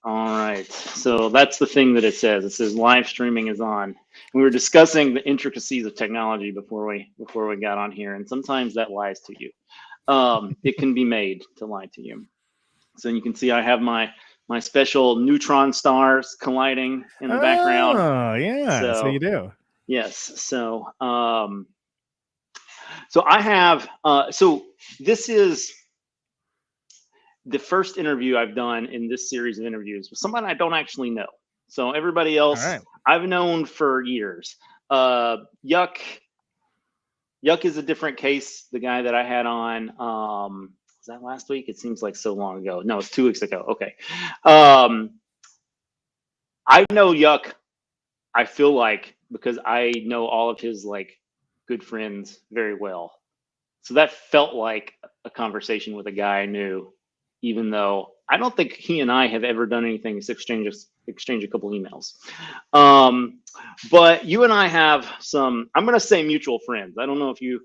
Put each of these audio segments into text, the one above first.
All right. So that's the thing that it says. It says live streaming is on. We were discussing the intricacies of technology before we got on here, and sometimes that lies to you. It can be made to lie to you. So you can see I have my special neutron stars colliding in the background. Oh, yeah. So you do. Yes. So I have. So this is the first interview I've done in this series of interviews with someone I don't actually know. So everybody else I've known for years. Yuck is a different case. The guy that I had on, was that last week? It seems like so long ago. No, it's 2 weeks ago. Okay. I know Yuck, I feel like, because I know all of his like good friends very well. So that felt like a conversation with a guy I knew, even though I don't think he and I have ever done anything except exchange a couple emails. But you and I have some, I'm going to say mutual friends. I don't know if you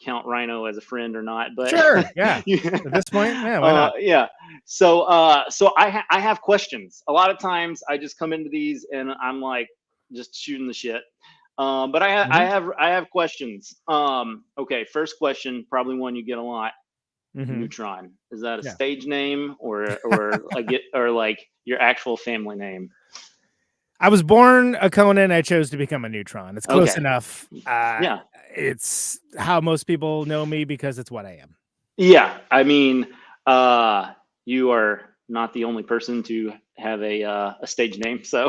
count Rhino as a friend or not, but sure, yeah. At this point, yeah, why not? Yeah. So I have questions. A lot of times I just come into these and I'm like just shooting the shit. But I have questions. Okay, first question, probably one you get a lot. Neutron, is that a stage name or like your actual family name? I was born a Conan. I chose to become a Neutron. It's close enough. Yeah, it's how most people know me because it's what I am. Yeah, I mean, you are not the only person to have a stage name. So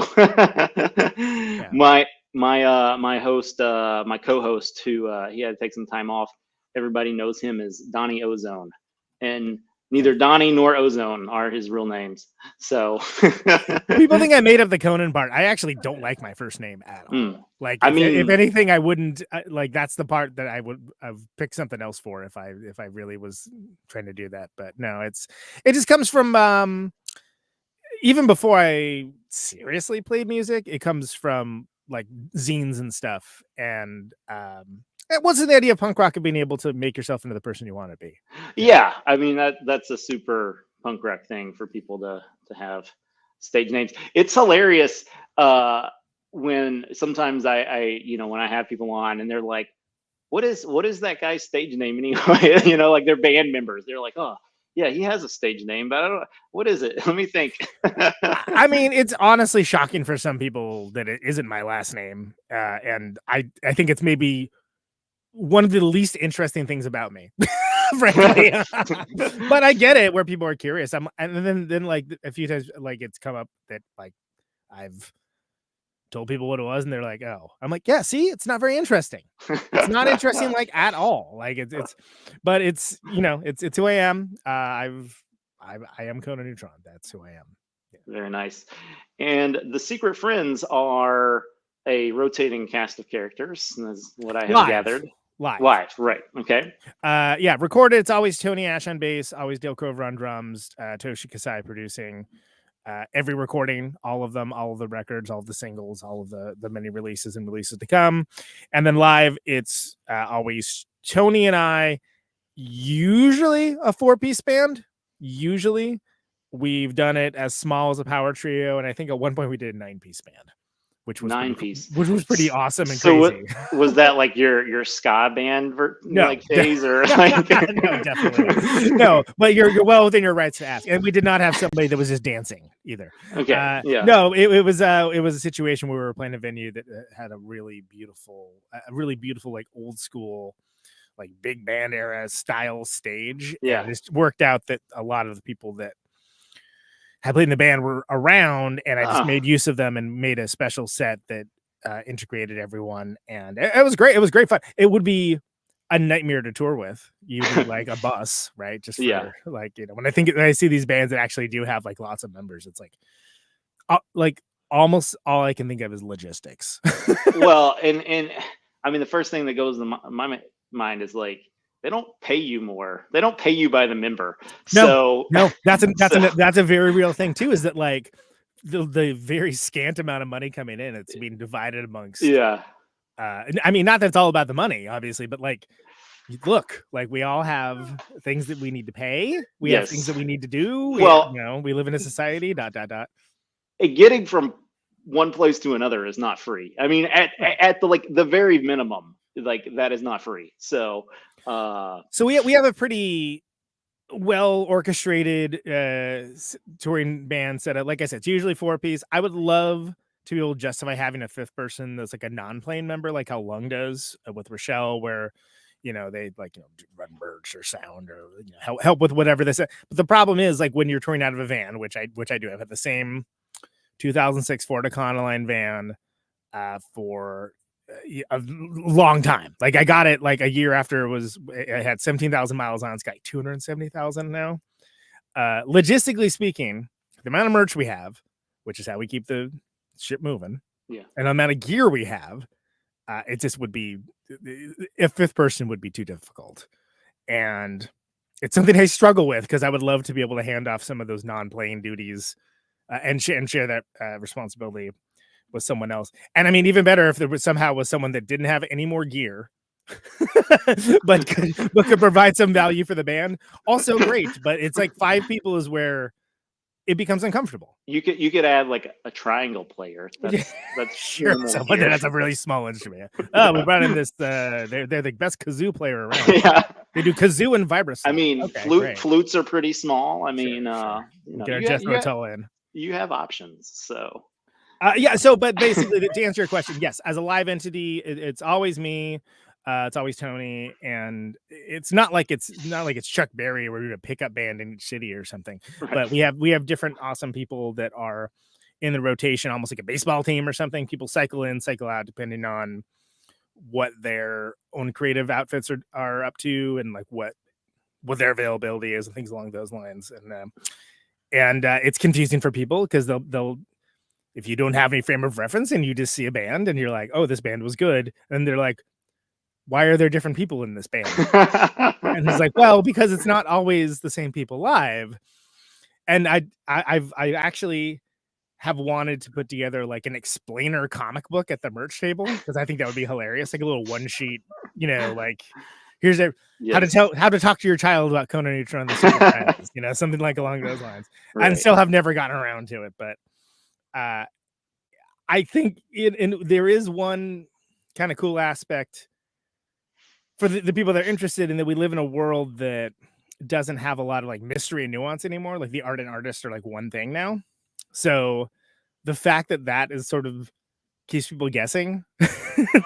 my host, my co-host, who he had to take some time off. Everybody knows him as Donnie Ozone, and neither Donnie nor Ozone are his real names. So people think I made up the Conan part. I actually don't like my first name at all. Like, if anything, I wouldn't like. That's the part that I would have picked something else for if I really was trying to do that. But no, it just comes from even before I seriously played music. It comes from like zines and stuff, and it wasn't the idea of punk rock of being able to make yourself into the person you want to be. Yeah, I mean that's a super punk rock thing for people to have stage names. It's hilarious when sometimes I when I have people on and they're like, what is that guy's stage name anyway? Like they're band members. They're like, oh yeah, he has a stage name, but I don't know, what is it? Let me think. I mean, it's honestly shocking for some people that it isn't my last name, and I think it's maybe one of the least interesting things about me, frankly. But I get it where people are curious. And then like a few times, like it's come up that like I've told people what it was, and they're like, "Oh," I'm like, "Yeah, see, it's not very interesting. It's not interesting like at all. Like but it's it's who I am. I am Conan Neutron. That's who I am." Yeah. Very nice. And the Secret Friends are a rotating cast of characters. That's what I have gathered. Live, right? Okay. Recorded. It's always Tony Ash on bass, always Dale Crover on drums, Toshi Kasai producing. Every recording, all of them, all of the records, all of the singles, all of the many releases and releases to come. And then live, it's always Tony and I, usually a 4-piece band. Usually we've done it as small as a power trio. And I think at one point we did a 9-piece band, which was 9-piece, which was pretty awesome and crazy. Was that like your ska band phase or like? No, definitely no. But you're well within your rights to ask. And we did not have somebody that was just dancing either. Okay. No, it was a situation where we were playing a venue that had a really beautiful like old school, like big band era style stage. Yeah, and it just worked out that a lot of the people that had played in the band were around, and I just made use of them and made a special set that integrated everyone, and it was great. It was great fun. It would be a nightmare to tour with. You would like a bus, right? Just for, like, when I see these bands that actually do have like lots of members, it's like almost all I can think of is logistics. Well, and I mean the first thing that goes in my mind is like, they don't pay you more. They don't pay you by the member. No, that's a very real thing too. Is that like the very scant amount of money coming in, it's being divided amongst. Yeah. I mean, not that it's all about the money, obviously, but like look, like we all have things that we need to pay. We have things that we need to do. We live in a society. ... Getting from one place to another is not free. I mean, at the very minimum, like that is not free. So we have a pretty well orchestrated touring band setup. Like I said, it's usually 4-piece. I would love to be able to justify having a fifth person that's like a non-playing member, like how Lung does with Rochelle, where they run merch or sound or help with whatever this. But the problem is, like, when you're touring out of a van, which I do, I've had the same 2006 Ford Econoline van for a long time. Like, I got it like a year after it had 17,000 miles on. It's got 270,000 now. Logistically speaking, the amount of merch we have, which is how we keep the ship moving, and the amount of gear we have, it just would be, a fifth person would be too difficult. And it's something I struggle with, because I would love to be able to hand off some of those non-playing duties and share that responsibility with someone else. And I mean, even better if there was someone that didn't have any more gear, but could provide some value for the band. Also great, but it's like 5 people is where it becomes uncomfortable. You could add like a triangle player. That's sure, someone that has a really small instrument. Oh, we brought in this. They're the best kazoo player around. Yeah, they do kazoo and vibraphone. I mean, flutes are pretty small. I mean, get our Jethro Tull in. You have options, so. But basically, to answer your question, yes, as a live entity, it's always me. It's always Tony, and it's not like it's Chuck Berry where we have a pickup band in each city or something. Right. But we have different awesome people that are in the rotation, almost like a baseball team or something. People cycle in, cycle out, depending on what their own creative outfits are up to, and like what their availability is, and things along those lines. And it's confusing for people, because they'll if you don't have any frame of reference and you just see a band and you're like, oh, this band was good, and they're like, why are there different people in this band? And it's like, well, because it's not always the same people live. And I actually have wanted to put together like an explainer comic book at the merch table, because I think that would be hilarious. Like a little one sheet, like here's how to talk to your child about Conan Neutron, the something like along those lines. Right. And still have never gotten around to it, but I think there is one kind of cool aspect for the people that are interested in that. We live in a world that doesn't have a lot of like mystery and nuance anymore. Like the art and artists are like one thing now. So the fact that is sort of keeps people guessing,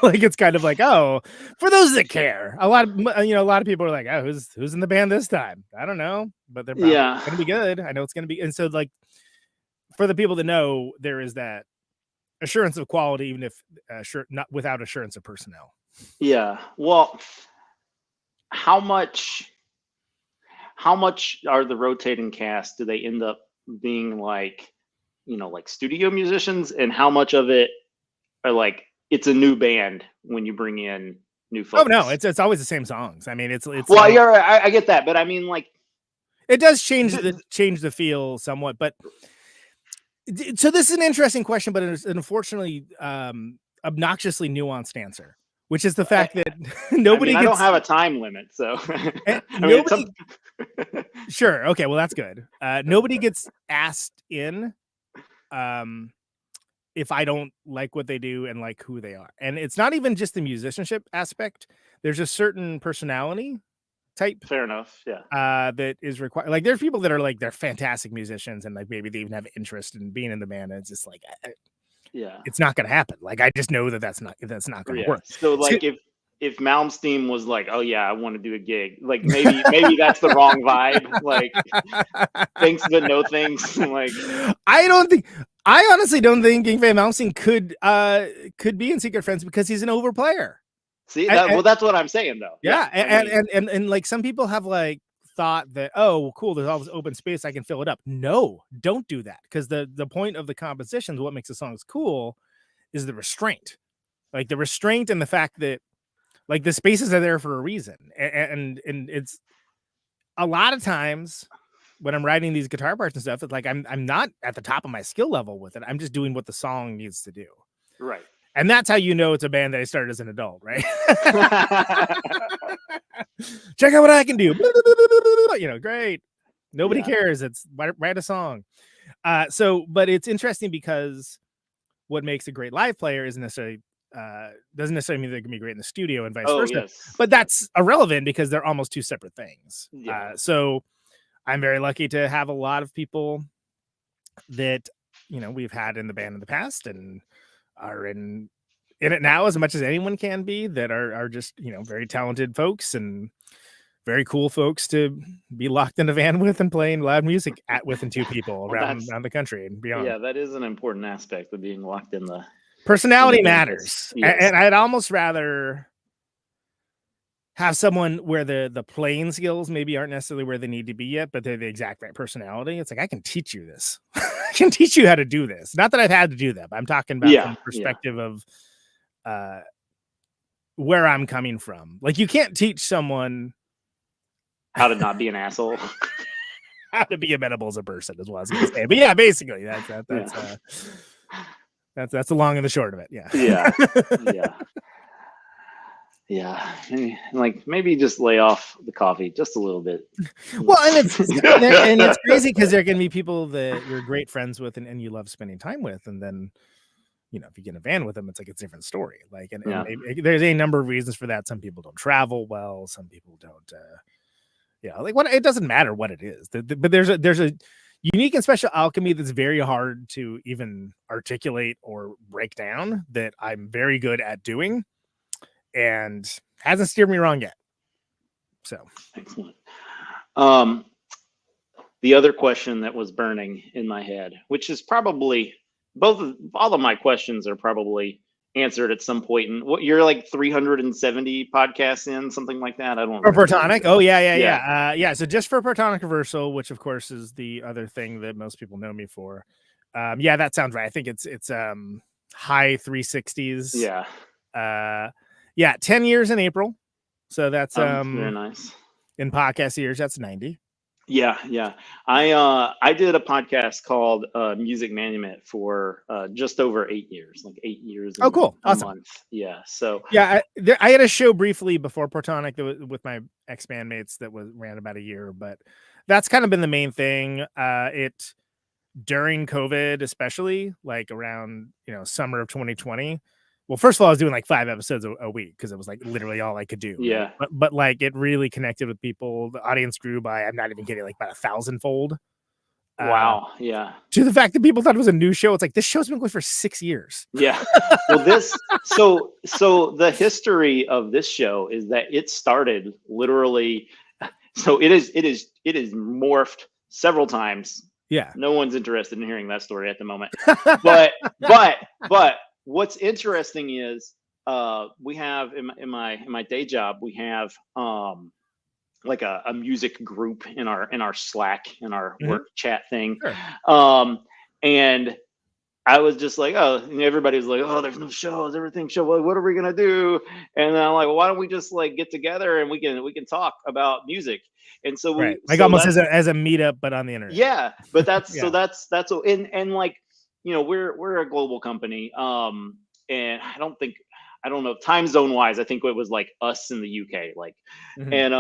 like it's kind of like, oh, for those that care, a lot of people are like, oh, who's in the band this time? I don't know, but they're probably going to be good. I know it's going to be. And so like for the people that know, there is that assurance of quality, even if not without assurance of personnel. Yeah. Well, how much are the rotating cast? Do they end up being like, like studio musicians, and how much of it are like it's a new band when you bring in new folks? Oh no, it's always the same songs. I mean, it's well, like, you're right. I get that, but I mean, like, it does change the feel somewhat. But so this is an interesting question, but it's unfortunately obnoxiously nuanced answer, which is the fact that nobody. I don't have a time limit, so Sure. Okay. Well, that's good. Nobody gets asked in if I don't like what they do and like who they are. And it's not even just the musicianship aspect. There's a certain personality type. Fair enough. Yeah. That is required. Like there's people that are like, they're fantastic musicians and like maybe they even have interest in being in the band. And it's just like, it's not going to happen. Like, I just know that's not going to work. So like if Malmsteen was like, oh yeah, I want to do a gig, like maybe that's the wrong vibe. Like thanks but no thanks. Like I honestly don't think Yngwie Malmsteen could be in Secret Friends, because he's an overplayer. See, that's what I'm saying though. Yeah, and like some people have like thought that, oh cool, there's all this open space, I can fill it up. No, don't do that, because the point of the compositions, what makes the songs cool, is the restraint. Like the restraint and the fact that like the spaces are there for a reason, and it's a lot of times when I'm writing these guitar parts and stuff, it's like I'm not at the top of my skill level with it. I'm just doing what the song needs to do. Right. And that's how you know it's a band that I started as an adult, right? Check out what I can do. Great. Nobody cares. It's write a song. But it's interesting because what makes a great live player isn't necessarily doesn't necessarily mean they can be great in the studio and vice versa. Yes. But that's irrelevant because they're almost two separate things. Yeah. So I'm very lucky to have a lot of people that we've had in the band in the past and are in it now as much as anyone can be, that are just very talented folks and very cool folks to be locked in a van with and playing loud music with two people around the country and beyond. Yeah, that is an important aspect of being locked in the personality matters. Yes. And I'd almost rather have someone where the playing skills maybe aren't necessarily where they need to be yet, but they're the exact right personality. It's like, I can teach you this. I can teach you how to do this. Not that I've had to do that, but I'm talking about from the perspective of where I'm coming from. Like, you can't teach someone how to not be an asshole, how to be amenable as a person, as well as I was gonna say. But yeah, basically that's the long and the short of it. Yeah. Maybe just lay off the coffee just a little bit. Well, and it's crazy because there are going to be people that you're great friends with and you love spending time with, and then if you get in a van with them, it's like it's a different story. Like, and there's a number of reasons for that. Some people don't travel well. Some people don't. It doesn't matter what it is. But there's a unique and special alchemy that's very hard to even articulate or break down that I'm very good at doing, and hasn't steered me wrong yet. So excellent. The other question that was burning in my head, which is probably all of my questions are probably answered at some point. And what you're like 370 podcasts in, something like that. I don't know. For Protonic. Oh yeah. So just for Protonic Reversal, which of course is the other thing that most people know me for. That sounds right. I think it's high 360s. Yeah. 10 years in April. So that's very nice. In podcast years, that's 90. Yeah. I did a podcast called Music Management for just over 8 years, like 8 years. Oh, cool. Awesome. Month. Yeah. So I had a show briefly before Protonic with my ex-bandmates that ran about a year, but that's kind of been the main thing. It during COVID, especially like around, summer of 2020. Well, first of all, I was doing like 5 episodes a week because it was like literally all I could do. Yeah. Right? But like it really connected with people. The audience grew by, I'm not even kidding, like about 1,000-fold. Wow. Yeah. To the fact that people thought it was a new show. It's like, this show's been going for 6 years. Yeah. Well, so the history of this show is that it started literally. So it is morphed several times. Yeah. No one's interested in hearing that story at the moment. But what's interesting is we have in my day job, we have like a music group in our Slack, in our work chat thing. Sure. And I was just like, everybody was like, there's no shows, everything's show. What are we gonna do? And then I'm like, well, why don't we just like get together and we can talk about music? And so we almost as a meetup, but on the internet. Yeah, but that's and like, we're a global company. And I don't know, time zone wise, I think it was like us in the UK, like, and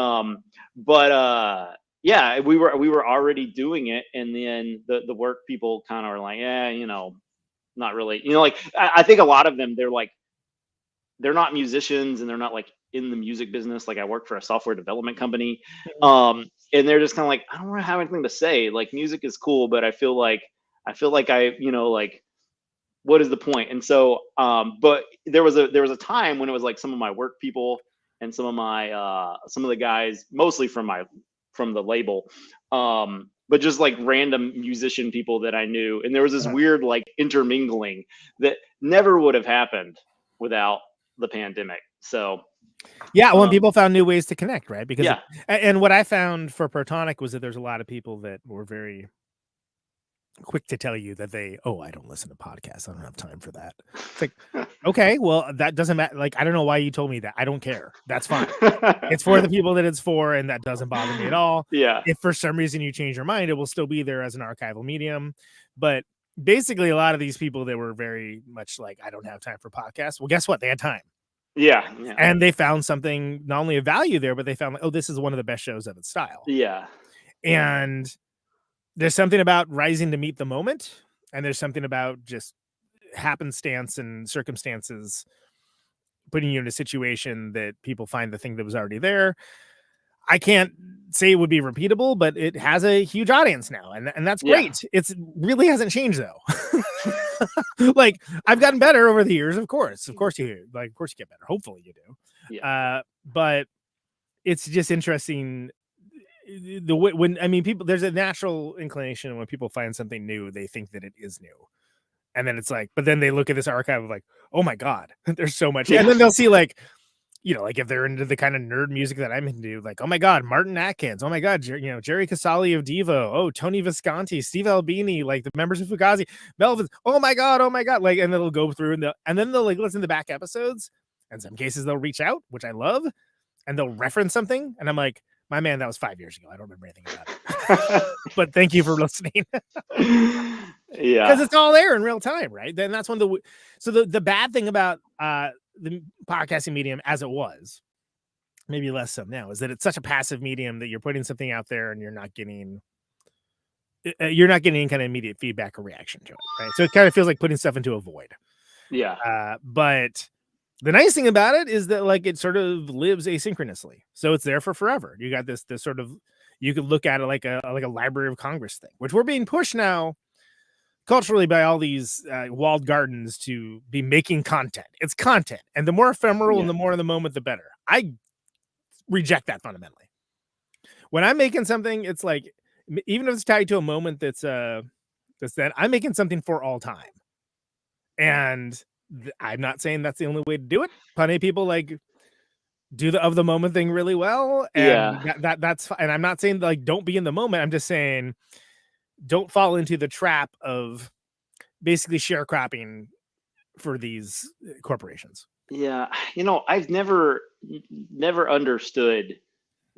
we were already doing it, and then the work people kind of are like, not really, like I think a lot of them, they're not musicians and they're not like in the music business. Like, I work for a software development company, and they're just kind of like, I don't really have anything to say. Like, music is cool, but I feel like like, what is the point? And so, but there was a time when it was like some of my work people and some of the guys, mostly from the label, but just like random musician people that I knew. And there was this weird like intermingling that never would have happened without the pandemic. So when people found new ways to connect, right? Because and what I found for Protonic was that there's a lot of people that were very quick to tell you that I don't listen to podcasts. I don't have time for that. It's like, okay, well, that doesn't matter. Like, I don't know why you told me that. I don't care. That's fine. It's for the people that it's for, and that doesn't bother me at all. Yeah. If for some reason you change your mind, it will still be there as an archival medium. But basically, a lot of these people that were very much like, I don't have time for podcasts. Well, guess what? They had time. Yeah. And they found something, not only of value there, but they found like, oh, this is one of the best shows of its style. Yeah. And there's something about rising to meet the moment, and there's something about just happenstance and circumstances putting you in a situation that people find the thing that was already there. I can't say it would be repeatable, but it has a huge audience now, and that's great. It's really hasn't changed though. Like, I've gotten better over the years, of course you get better. Hopefully you do. Yeah. But it's just interesting the way when, I mean, people, there's a natural inclination when people find something new, they think that it is new. And then it's like, but then they look at this archive of like, oh my God, there's so much. And then they'll see like, you know, like if they're into the kind of nerd music that I'm into, like, oh my God, Martin Atkins, oh my God, Jerry Casale of Devo, oh, Tony Visconti, Steve Albini, like the members of Fugazi, Melvins, oh my God, like, and they'll go through and then they'll like listen to back episodes. In some cases they'll reach out, which I love, and they'll reference something, and I'm like, my man, that was 5 years ago. I don't remember anything about it. But thank you for listening. Yeah, because it's all there in real time, right? Then that's one of the bad thing about the podcasting medium as it was, maybe less so now, is that it's such a passive medium that you're putting something out there and you're not getting any kind of immediate feedback or reaction to it, right? So it kind of feels like putting stuff into a void. Yeah. But the nice thing about it is that like it sort of lives asynchronously, so it's there for forever. You got this sort of, you could look at it like a Library of Congress thing, which we're being pushed now culturally by all these walled gardens to be making content. It's content, and the more ephemeral and the more in the moment, the better. I reject that fundamentally. When I'm making something, it's like, even if it's tied to a moment that's that I'm making something for all time. And I'm not saying that's the only way to do it. Plenty of people like do the of the moment thing really well, and that's. And I'm not saying like don't be in the moment. I'm just saying don't fall into the trap of basically sharecropping for these corporations. Yeah, I've never understood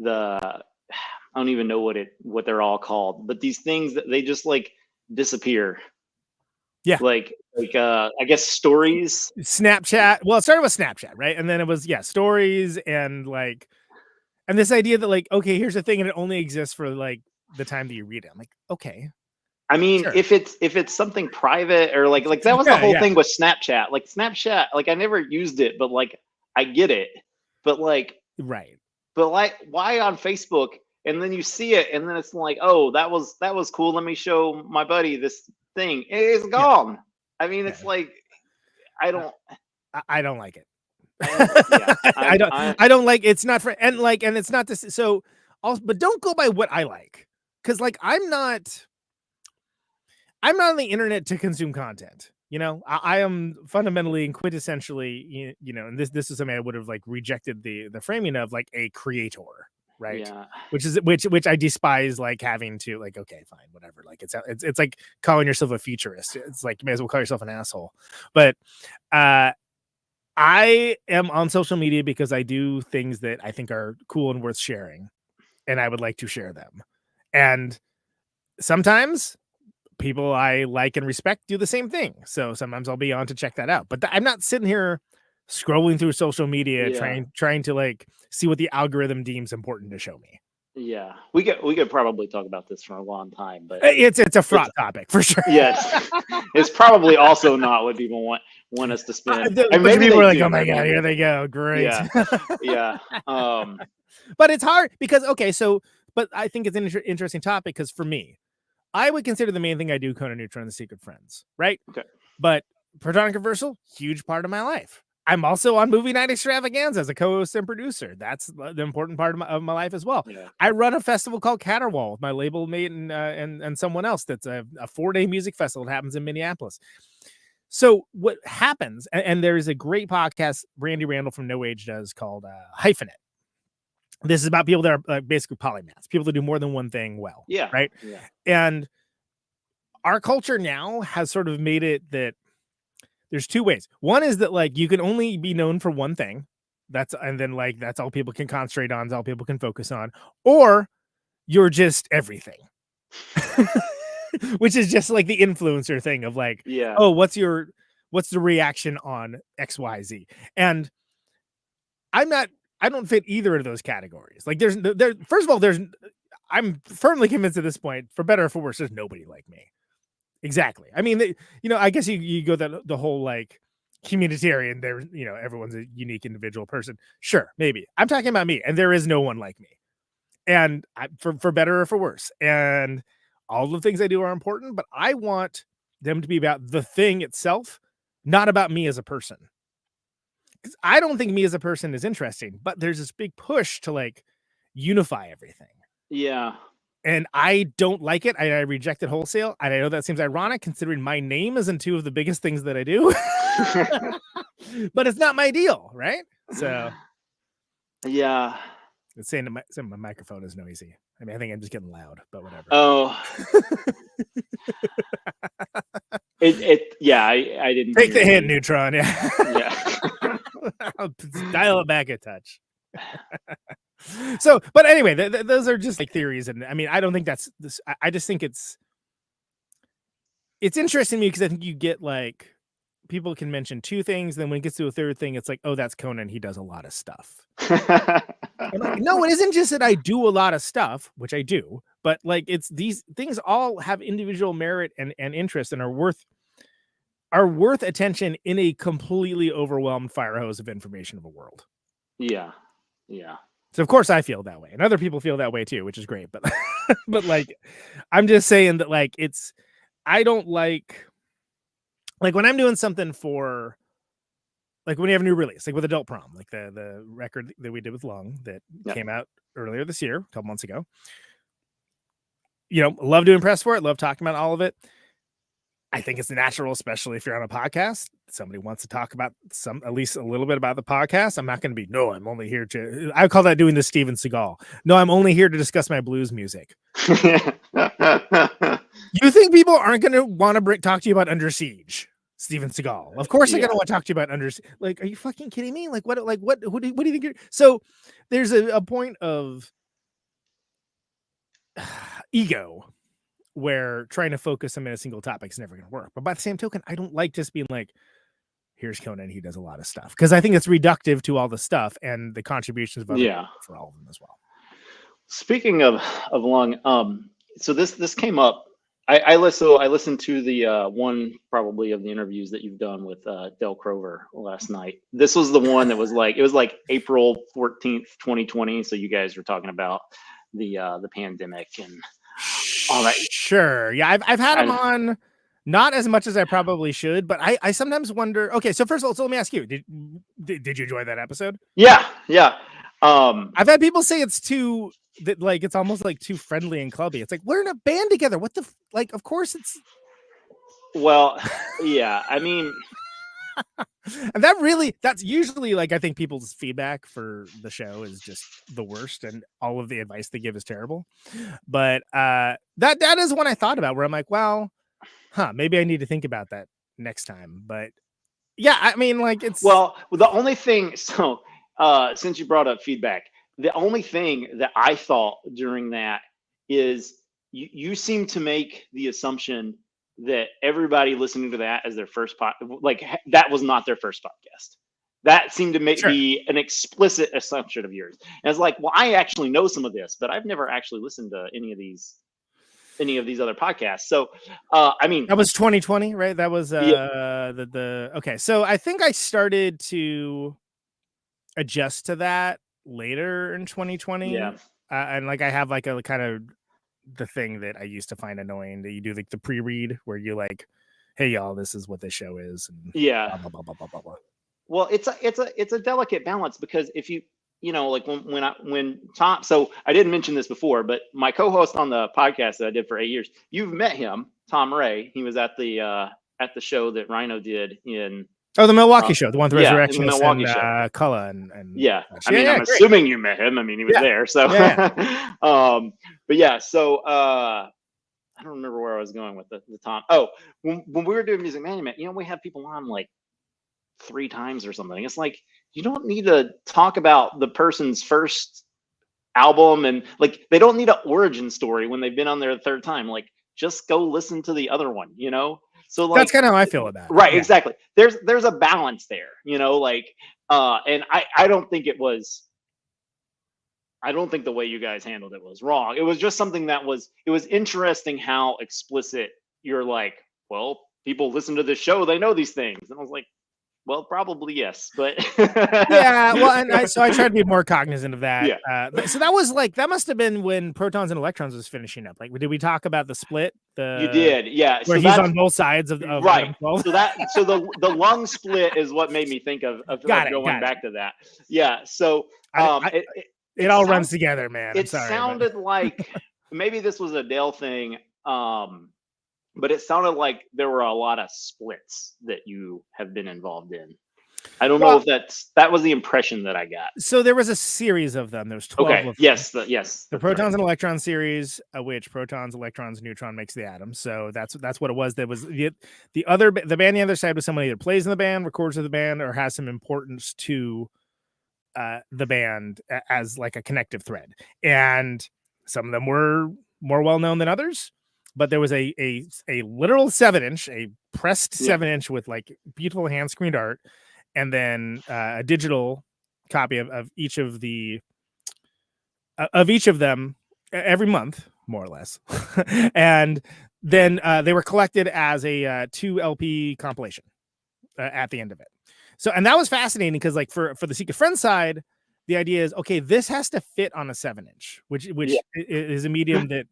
I don't even know what they're all called, but these things that they just like disappear. Yeah, like I guess stories. Snapchat. Well, it started with Snapchat, right? And then it was stories, and like, and this idea that like, okay, here's the thing, and it only exists for like the time that you read it. I'm like, okay. I mean, sure. if it's something private or like that was the whole thing with Snapchat. Like Snapchat, like I never used it, but like I get it. But like, right. But like, why on Facebook? And then you see it, and then it's like, oh, that was cool. Let me show my buddy this thing. It's gone. I mean, it's like, I don't like it. I don't like, it's not for, and it's not this. So also, but don't go by what I like. Cause like, I'm not on the internet to consume content. I am fundamentally and quintessentially, and this is something I would have like rejected the framing of like a creator. Right. Yeah. Which I despise, like having to like, okay, fine, whatever. Like it's like calling yourself a futurist. It's like, you may as well call yourself an asshole. But I am on social media because I do things that I think are cool and worth sharing, and I would like to share them. And sometimes people I like and respect do the same thing. So sometimes I'll be on to check that out. But I'm not sitting here scrolling through social media trying to like see what the algorithm deems important to show me. Yeah, we could probably talk about this for a long time, but it's a fraught topic for sure. Yes, it's probably also not what people want us to spend. Maybe people are like, oh my God, here they go, great. Yeah. But it's hard because but I think it's an interesting topic because for me, I would consider the main thing I do Conan, Neutron, The Secret Friends, right? Okay. But Protonic Reversal, huge part of my life. I'm also on Movie Night Extravaganza as a co-host and producer. That's the important part of my life as well. Yeah. I run a festival called Caterwaul with my label mate and someone else. That's a 4-day music festival that happens in Minneapolis. So what happens, and there is a great podcast Randy Randall from No Age does called Hyphenate. This is about people that are basically polymaths, people that do more than one thing well. Yeah. Right. Yeah. And our culture now has sort of made it that there's two ways. One is that like you can only be known for one thing. That's all people can concentrate on, that's all people can focus on, or you're just everything. Which is just like the influencer thing of like, oh, what's the reaction on XYZ? And I don't fit either of those categories. Like first of all, I'm firmly convinced at this point, for better or for worse, there's nobody like me. Exactly. I mean, I guess you go the whole like communitarian, there, everyone's a unique individual person. Sure, maybe. I'm talking about me, and there is no one like me. And for better or for worse. And all the things I do are important, but I want them to be about the thing itself, not about me as a person. Because I don't think me as a person is interesting, but there's this big push to like unify everything. Yeah. And I don't like it. I reject it wholesale. And I know that seems ironic considering my name isn't two of the biggest things that I do. But it's not my deal, right? So yeah. It's saying my microphone is noisy. I mean, I think I'm just getting loud, but whatever. Oh. I didn't take the hint, Neutron. Yeah. I'll dial it back a touch. So, but anyway, those are just like theories, and I mean, I don't think that's this. I just think it's interesting to me because I think you get like people can mention two things, then when it gets to a third thing, it's like, oh, that's Conan. He does a lot of stuff. I'm like, no, it isn't just that I do a lot of stuff, which I do, but like it's these things all have individual merit and interest and are worth attention in a completely overwhelmed fire hose of information of a world. Yeah. Yeah. So of course I feel that way, and other people feel that way too, which is great. But but like, I'm just saying that like I don't like when I'm doing something for like when you have a new release, like with Adult Prom, like the record that we did with Lung that came out earlier this year, a couple months ago. Love doing press for it, love talking about all of it. I think it's natural, especially if you're on a podcast. Somebody wants to talk about at least a little bit about the podcast. I'm not going to be, no, I'm only here to, I call that doing the Steven Seagal. No, I'm only here to discuss my blues music. You think people aren't going to want to talk to you about Under Siege, Steven Seagal? Of course they're going to want to talk to you about Under Siege. Like, are you fucking kidding me? Like, what do you think you're, so there's a point of ego where trying to focus them in a single topic is never going to work. But by the same token, I don't like just being like, here's Conan, he does a lot of stuff. Because I think it's reductive to all the stuff and the contributions of other people for all of them as well. Speaking of Lung, so this came up. I listened to the one probably of the interviews that you've done with Del Crover last night. This was the one that was like, it was like April 14th, 2020. So you guys were talking about the pandemic and all that. Sure. Yeah, I've had him on, not as much as I probably should, but I sometimes wonder. Okay, so first of all, so let me ask you: Did you enjoy that episode? Yeah. I've had people say it's too it's almost like too friendly and clubby. It's like we're in a band together. What the like? Of course it's. Well, yeah. I mean. And that's usually like I think people's feedback for the show is just the worst, and all of the advice they give is terrible. But that is one I thought about where I'm like, well, maybe I need to think about that next time. But yeah, I mean, like it's the only thing. So since you brought up feedback, the only thing that I thought during that is you seem to make the assumption that everybody listening to that as their first that was not their first podcast. That seemed to be an explicit assumption of yours. And it's like, well, I actually know some of this, but I've never actually listened to any of these other podcasts. So, I mean, that was 2020, right? That was okay. So I think I started to adjust to that later in 2020. Yeah. And like I have like a kind of the thing that I used to find annoying that you do like the pre-read where you like, hey y'all, this is what this show is. And yeah. Blah, blah, blah, blah, blah, blah. Well, it's a delicate balance because if you like when Tom, so I didn't mention this before, but my co-host on the podcast that I did for 8 years, you've met him, Tom Ray. He was at the show that Rhino did in. Oh, the Milwaukee show, the one with Resurrection, the Milwaukee show. Cullen and yeah. I mean, I'm assuming you met him. I mean, he was there. So, but yeah. So I don't remember where I was going with the Tom. Oh, when we were doing Music Monument, we have people on like 3 times or something. It's like you don't need to talk about the person's first album and like they don't need an origin story when they've been on there the 3rd time. Like, just go listen to the other one. So like that's kind of how I feel about it. Right, exactly. There's a balance there, like And I don't think it was. I don't think the way you guys handled it was wrong. It was just something that it was interesting how explicit you're like, well, people listen to this show, they know these things. And I was like, well, probably yes, but yeah. Well, and so I tried to be more cognizant of that. Yeah. So that was like, that must have been when Protons and Electrons was finishing up. Like, did we talk about the split? You did, yeah. Where he's on both sides of right. So the lung split is what made me think of going back to that. Yeah. So it all runs together, man. It sounded like maybe this was a Dale thing, but it sounded like there were a lot of splits that you have been involved in. I don't know if that was the impression that I got. So there was a series of them. There's 12 of them. Yes. The Protons and Electrons series, which protons, electrons, neutron makes the atom. So that's what it was. That was the band on the other side was someone either plays in the band, records with the band, or has some importance to the band as like a connective thread. And some of them were more well known than others, but there was a literal 7-inch, a pressed 7-inch with like beautiful hand screened art, and then a digital copy of each of them every month, more or less. And then they were collected as a 2 LP compilation at the end of it. So, and that was fascinating because, like, for the Secret Friends side, the idea is, okay, this has to fit on a 7-inch, which is a medium that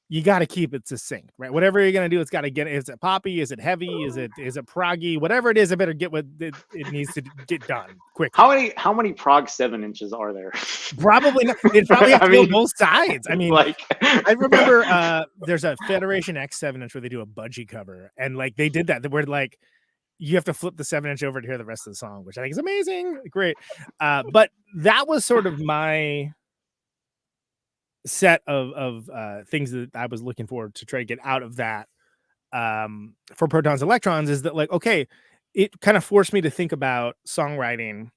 you got to keep it succinct, right? Whatever you're gonna do, it's got to get. Is it poppy? Is it heavy? Is it proggy? Whatever it is, it better get what it needs to get done quick. How many prog 7-inches are there? Probably not. It probably have to go both sides. I mean, like I remember there's a Federation X 7-inch where they do a budgie cover, and like they did that. Where like you have to flip the 7-inch over to hear the rest of the song, which I think is amazing. Great. But that was sort of my set of things that I was looking forward to try to get out of that for Protons Electrons, is that like, okay, it kind of forced me to think about songwriting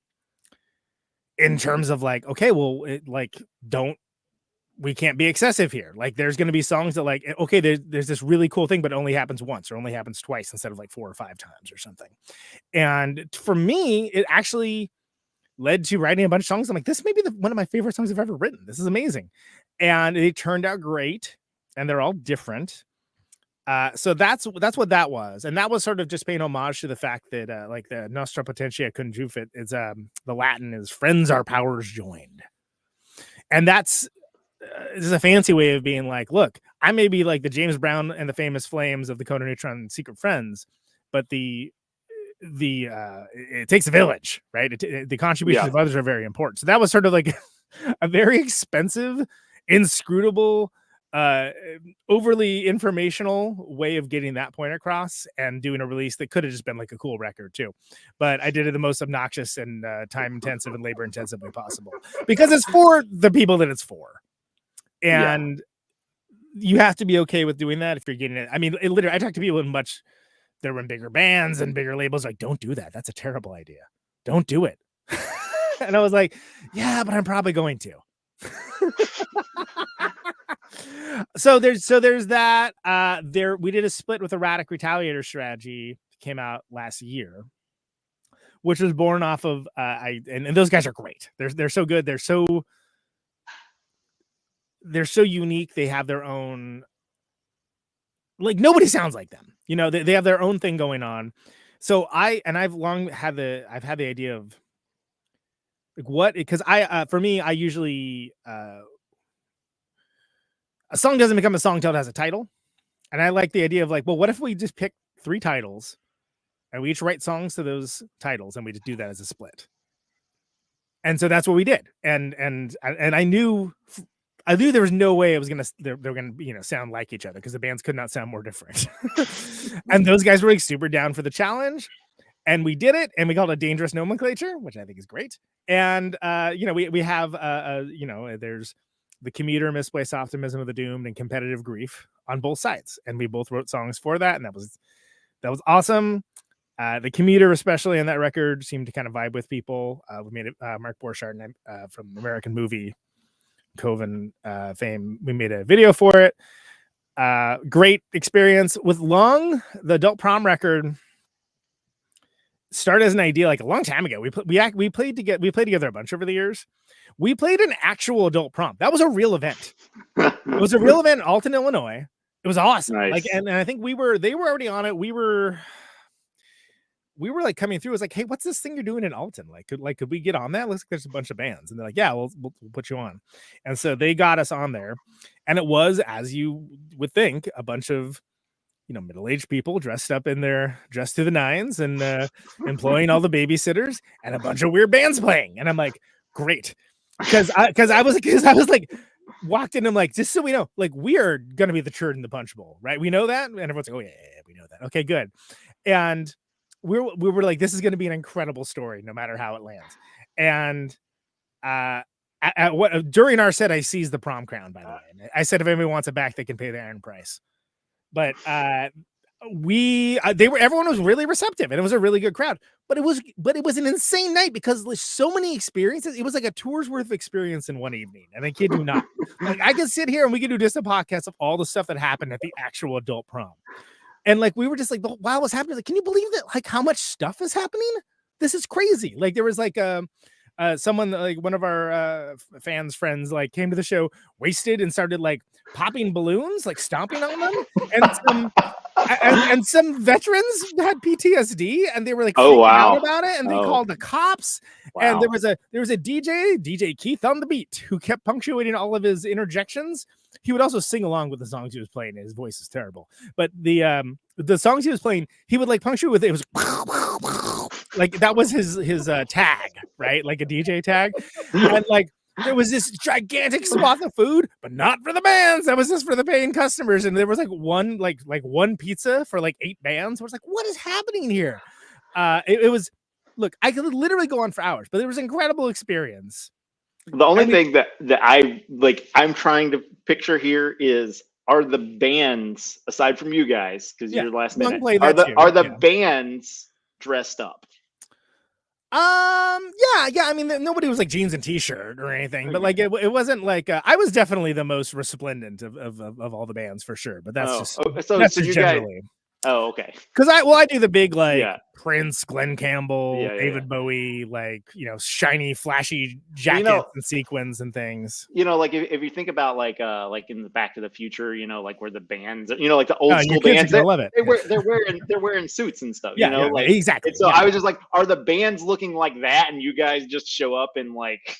in terms of like, okay, well, we can't be excessive here. Like there's going to be songs that like, okay, there's this really cool thing, but it only happens once or only happens twice instead of like 4 or 5 times or something. And for me, it actually led to writing a bunch of songs. I'm like, this may be one of my favorite songs I've ever written. This is amazing. And it turned out great. And they're all different. So that's what that was. And that was sort of just paying homage to the fact that like the Nostra Potentia Conjufit is the Latin is friends are powers joined. And that's this is a fancy way of being like, look, I may be like the James Brown and the Famous Flames of the Conan Neutron Secret Friends, but it takes a village, right? The contributions of others are very important. So that was sort of like a very expensive, inscrutable, overly informational way of getting that point across and doing a release that could have just been like a cool record too. But I did it the most obnoxious and time intensive and labor intensive way possible because it's for the people that it's for. And you have to be okay with doing that if you're getting it. I mean, literally, I talked to people there were bigger bands and bigger labels like, don't do that. That's a terrible idea. Don't do it. And I was like, yeah, but I'm probably going to. So there's that. We did a split with Erratic Retaliator Strategy, came out last year, which was born off of and those guys are great. They're so good. They're so unique. They have their own, like nobody sounds like them. You know, they have their own thing going on. So I've long had the idea of like what, because for me, I usually a song doesn't become a song until it has a title. And I like the idea of like, well, what if we just pick 3 titles and we each write songs to those titles and we just do that as a split. And so that's what we did. And I knew there was no way it was they were gonna sound like each other because the bands could not sound more different. And those guys were like super down for the challenge, and we did it, and we called it a dangerous nomenclature, which I think is great. And we have there's the commuter, misplaced optimism of the doomed, and competitive grief on both sides, and we both wrote songs for that, and that was awesome. The commuter, especially on that record, seemed to kind of vibe with people. We made it Mark Borchardt from American Movie Coven fame. We made a video for it. Great experience with Lung. The Adult Prom record started as an idea like a long time ago. We played together a bunch over the years. We played an actual adult prom. That was a real event. It was a real event in Alton, Illinois. It was awesome. Nice. Like, and I think they were already on it. We were like coming through. It was like, hey, what's this thing you're doing in Alton? Could we get on that? Looks like there's a bunch of bands. And they're like, yeah, we'll put you on. And so they got us on there. And it was, as you would think, a bunch of, middle-aged people dressed to the nines and employing all the babysitters and a bunch of weird bands playing. And I'm like, great. Because I was like, walked in, I'm like, just so we know, like, we are going to be the turd in the punch bowl, right? We know that. And everyone's like, oh, yeah, we know that. Okay, good. And we were like, this is going to be an incredible story, no matter how it lands. And during our set, I seized the prom crown, by the way. I said, if anybody wants it back, they can pay the iron price. But everyone was really receptive, and it was a really good crowd. But it was an insane night because there's so many experiences. It was like a tour's worth of experience in one evening, and I kid you not. Like, I could sit here and we could do just a podcast of all the stuff that happened at the actual adult prom, and like we were just like, wow, what's happening? Like, can you believe that? Like, how much stuff is happening? This is crazy. Like, there was like someone, like one of our friends, like came to the show wasted and started like popping balloons, like stomping on them, and some veterans had PTSD and they were like freaking out about it, and they called the cops. Wow. And there was a DJ Keith on the beat who kept punctuating all of his interjections. He would also sing along with the songs he was playing, and his voice is terrible. But the songs he was playing, he would like punctuate with it. It was like that was his tag, right? Like a DJ tag. And like there was this gigantic swath of food, but not for the bands. That was just for the paying customers. And there was like one pizza for like 8 bands. I was like, what is happening here? It was, look, I could literally go on for hours, but it was an incredible experience. The only thing that I'm trying to picture here is, are the bands, aside from you guys, because you're the last minute, are the bands dressed up? Yeah. I mean, nobody was like jeans and t-shirt or anything, but like it wasn't like I was definitely the most resplendent of all the bands for sure. But that's just you generally. Guys, oh, okay. Because I do the big Prince, Glenn Campbell, David Bowie, like, shiny, flashy jackets and sequins and things. Like if you think about like in the Back to the Future, like where the bands, like the old school bands, I love it. They're wearing suits and stuff. Like, exactly. So I was just like, are the bands looking like that, and you guys just show up in like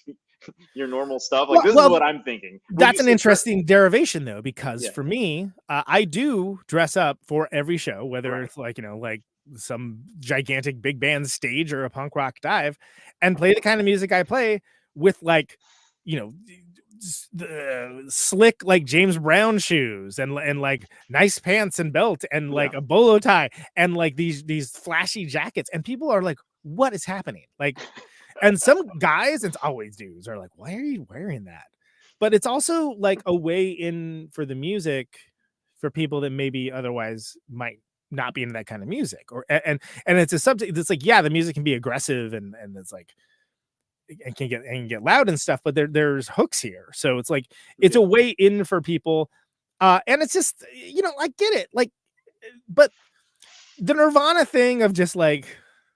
your normal stuff? Like, this is what I'm thinking. That's an interesting derivation though, because for me, I do dress up for every show, whether it's like, like some gigantic big band stage or a punk rock dive, and play the kind of music I play with like, the slick like James Brown shoes and like nice pants and belt and like a bolo tie and like these flashy jackets, and people are like, what is happening? Like, and some guys, it's always dudes, are like, why are you wearing that? But it's also like a way in for the music for people that maybe otherwise might not be into that kind of music, or and it's a subject that's like, the music can be aggressive and it's like and can get loud and stuff, but there's hooks here, so it's like it's a way in for people, and it's just I get it, like, but the Nirvana thing of just like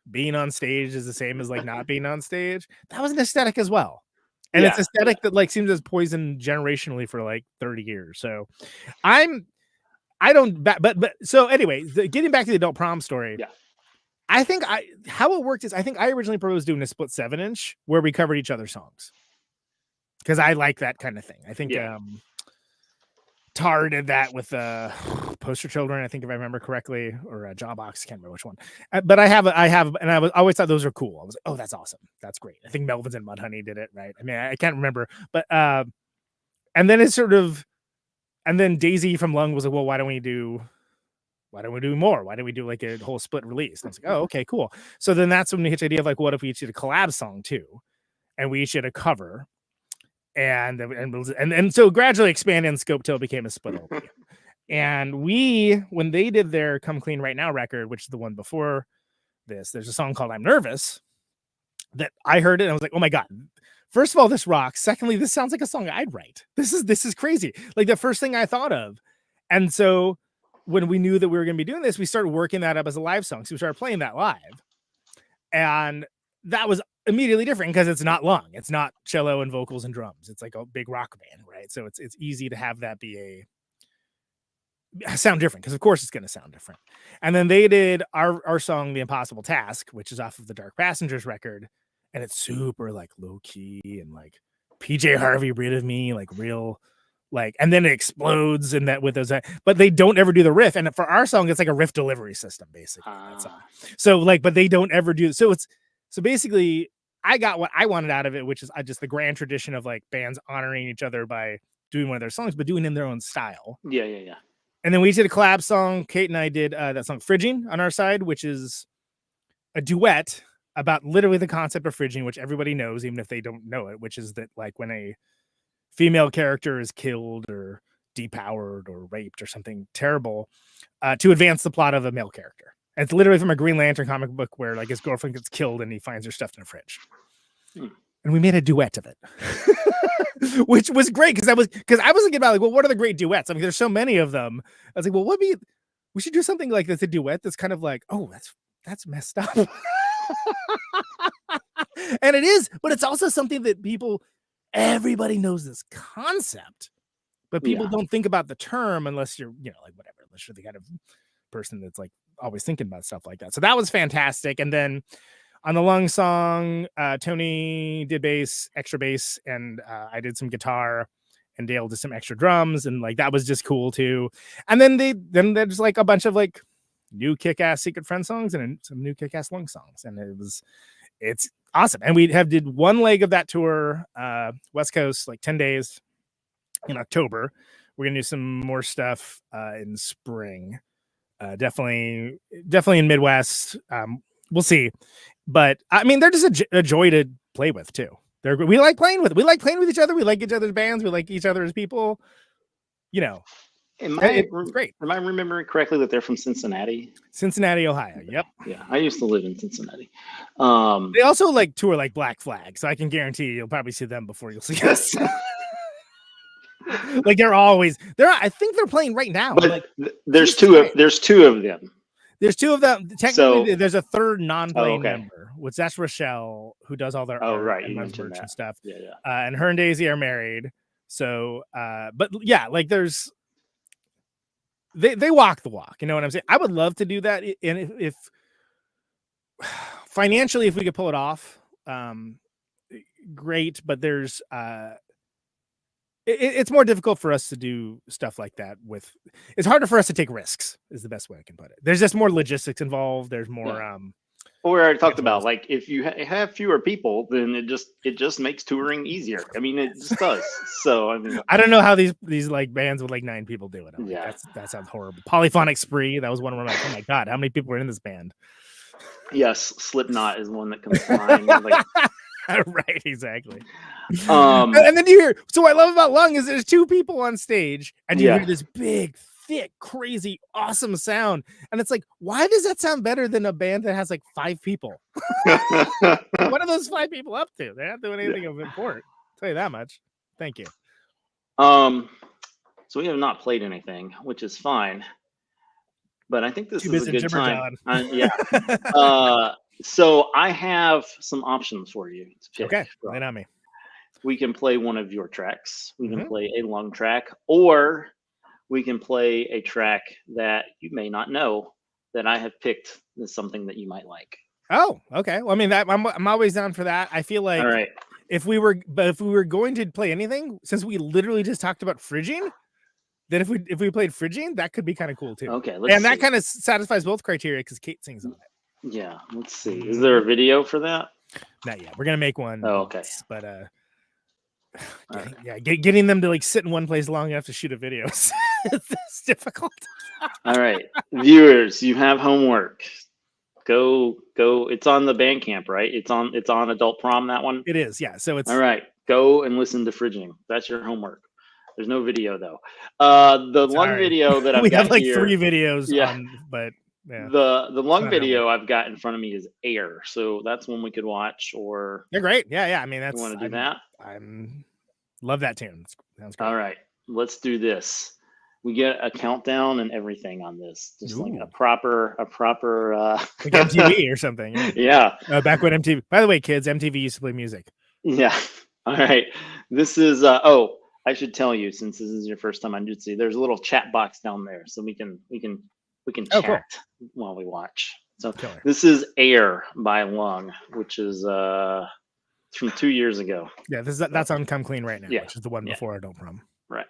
being on stage is the same as like not being on stage. That was an aesthetic as well, and it's aesthetic that like seems as poisoned generationally for like 30 years. So so anyway, getting back to the adult prom story. I think how it worked is, I think I originally proposed doing a split 7-inch where we covered each other's songs, because I like that kind of thing. I think Tar did that with Poster Children, I think, if I remember correctly, or Jawbox, can't remember which one. But I always thought those were cool. I was like, oh, that's awesome, that's great. I think Melvins and Mudhoney did it, right? I mean, I can't remember, but and then it's sort of, and then Daisy from Lung was like, well, why don't we do more? Why don't we do like a whole split release? And I was like, oh, okay, cool. So then that's when we hit the idea of like, what if we each did a collab song too, and we each did a cover, and so gradually expanded in scope till it became a split LP. And when they did their Come Clean Right Now record, which is the one before this, there's a song called I'm Nervous that I heard it and I was like, oh my God, first of all, this rocks. Secondly, this sounds like a song I'd write. This is crazy. Like the first thing I thought of. And so when we knew that we were going to be doing this, we started working that up as a live song. So we started playing that live. And that was immediately different because it's not long. It's not cello and vocals and drums. It's like a big rock band, right? So it's easy to have that be a sound different, because of course it's going to sound different. And then they did our song The Impossible Task, which is off of the Dark Passengers record, and it's super like low key and like PJ Harvey Rid of Me, like real like, and then it explodes and that with those, but they don't ever do the riff. And for our song, it's like a riff delivery system basically. So like, but they don't ever do. So basically I got what I wanted out of it, which is just the grand tradition of like bands honoring each other by doing one of their songs, but doing it in their own style. Yeah. And then we did a collab song. Kate and I did that song Fridging on our side, which is a duet about literally the concept of fridging, which everybody knows, even if they don't know it, which is that like when a female character is killed or depowered or raped or something terrible, to advance the plot of a male character. And it's literally from a Green Lantern comic book where like his girlfriend gets killed and he finds her stuffed in a fridge. And we made a duet of it, which was great because I was thinking about like, well, what are the great duets? I mean, there's so many of them. I was like, well, we should do something like this, a duet that's kind of like, oh, that's messed up. And it is, but it's also something that everybody knows this concept, but people don't think about the term unless you're, like whatever, unless you're the kind of person that's like always thinking about stuff like that. So that was fantastic. And then on the Lung song, Tony did extra bass, and I did some guitar, and Dale did some extra drums, and like that was just cool too. And then there's like a bunch of like new kick-ass Secret Friend songs and some new kick-ass Lung songs, and it's awesome. And we did one leg of that tour, West Coast, like 10 days in October. We're gonna do some more stuff in spring, definitely in Midwest. We'll see. But I mean, they're just a joy to play with too. We like playing with each other. We like each other's bands. We like each other as people. It's great. Am I remembering correctly that they're from Cincinnati? Cincinnati, Ohio. Yep. Yeah, I used to live in Cincinnati. They also like tour like Black Flag, so I can guarantee you'll probably see them before you'll see us. Like I think they're playing right now. But like, there's two of them. There's two of them. Technically, there's a third non-playing member, which that's Rochelle, who does all their art and merch and stuff. Yeah. And her and Daisy are married. So, but yeah, like they walk the walk. You know what I'm saying? I would love to do that, and if financially, if we could pull it off, great. But there's it's more difficult for us to do stuff like that it's harder for us to take risks is the best way I can put it. There's just more logistics involved. There's more well, we already talked about like if you have fewer people, then it just makes touring easier. I mean, it just does. So I mean, I don't know how these like bands with like 9 people do it. That sounds horrible. Polyphonic Spree, that was one where I'm like, oh my god, how many people were in this band? Yes, Slipknot is one that comes to mind. Like, right, exactly. And then you hear, so what I love about Lung is there's 2 people on stage, and you hear this big, thick, crazy, awesome sound, and it's like, why does that sound better than a band that has like 5 people? What are those 5 people up to? They're not doing anything of import. I'll tell you that much. Thank you. So we have not played anything, which is fine, but I think this is a good time. So I have some options for you to pick. Okay, lay on me. We can play one of your tracks. We can play a Lung track, or we can play a track that you may not know that I have picked as something that you might like. Oh, okay. Well, I mean, I'm always down for that. I feel like all right. If we were going to play anything, since we literally just talked about fridging, then if we played fridging, that could be kind of cool too. Okay, that kind of satisfies both criteria because Kate sings on it. Yeah, let's see. Is there a video for that? Not yet. We're gonna make one. Oh, okay. But getting them to like sit in one place long enough to shoot a video is it's difficult. All right, viewers, you have homework. Go. It's on the Bandcamp, right? It's on Adult Prom, that one. It is, yeah. So it's all right. Go and listen to Fridging. That's your homework. There's no video though. The Lung video that we got have like here, 3 videos. Yeah, but. Yeah. The Lung video I've got in front of me is Air, so that's one we could watch. Or they're great. Yeah. I mean, you want to do that? Love that tune. Sounds great. All right, let's do this. We get a countdown and everything on this, just like a Ooh. proper like MTV or something. Yeah. Back when MTV. By the way, kids, MTV used to play music. Yeah. All right. This is oh, I should tell you, since this is your first time on Jutsu, there's a little chat box down there, so we can Oh, chat cool. while we watch. So Killer. this is Air by Lung, which is from 2 years ago. Yeah, that's on Come Clean right now, Yeah. which is the one before Don't Prom. Right.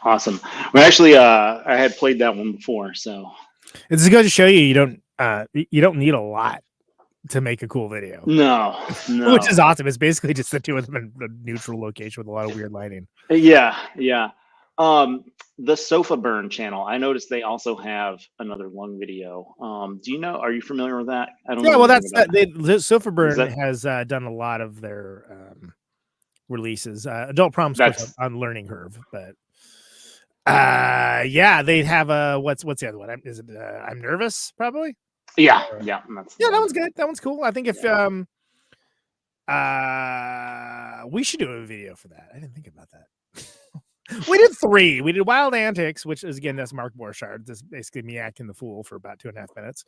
Awesome. Well, actually, I had played that one before, so it's good to show you don't need a lot to make a cool video. No. Which is awesome. It's basically just the two of them in a neutral location with a lot of weird lighting. Yeah. The Sofa Burn channel, I noticed they also have another Lung video. Do you know? Are you familiar with that? I don't know. Yeah, well, that's the Sofa Burn has done a lot of their releases. Adult Prom's on learning curve, but yeah, they have a what's the other one? Is it I'm Nervous? Probably. Yeah. That one's good. That one's cool. I think if we should do a video for that. I didn't think about that. We did 3. We did Wild Antics, which is again that's Mark Borchardt. This is basically me acting the fool for about 2.5 minutes,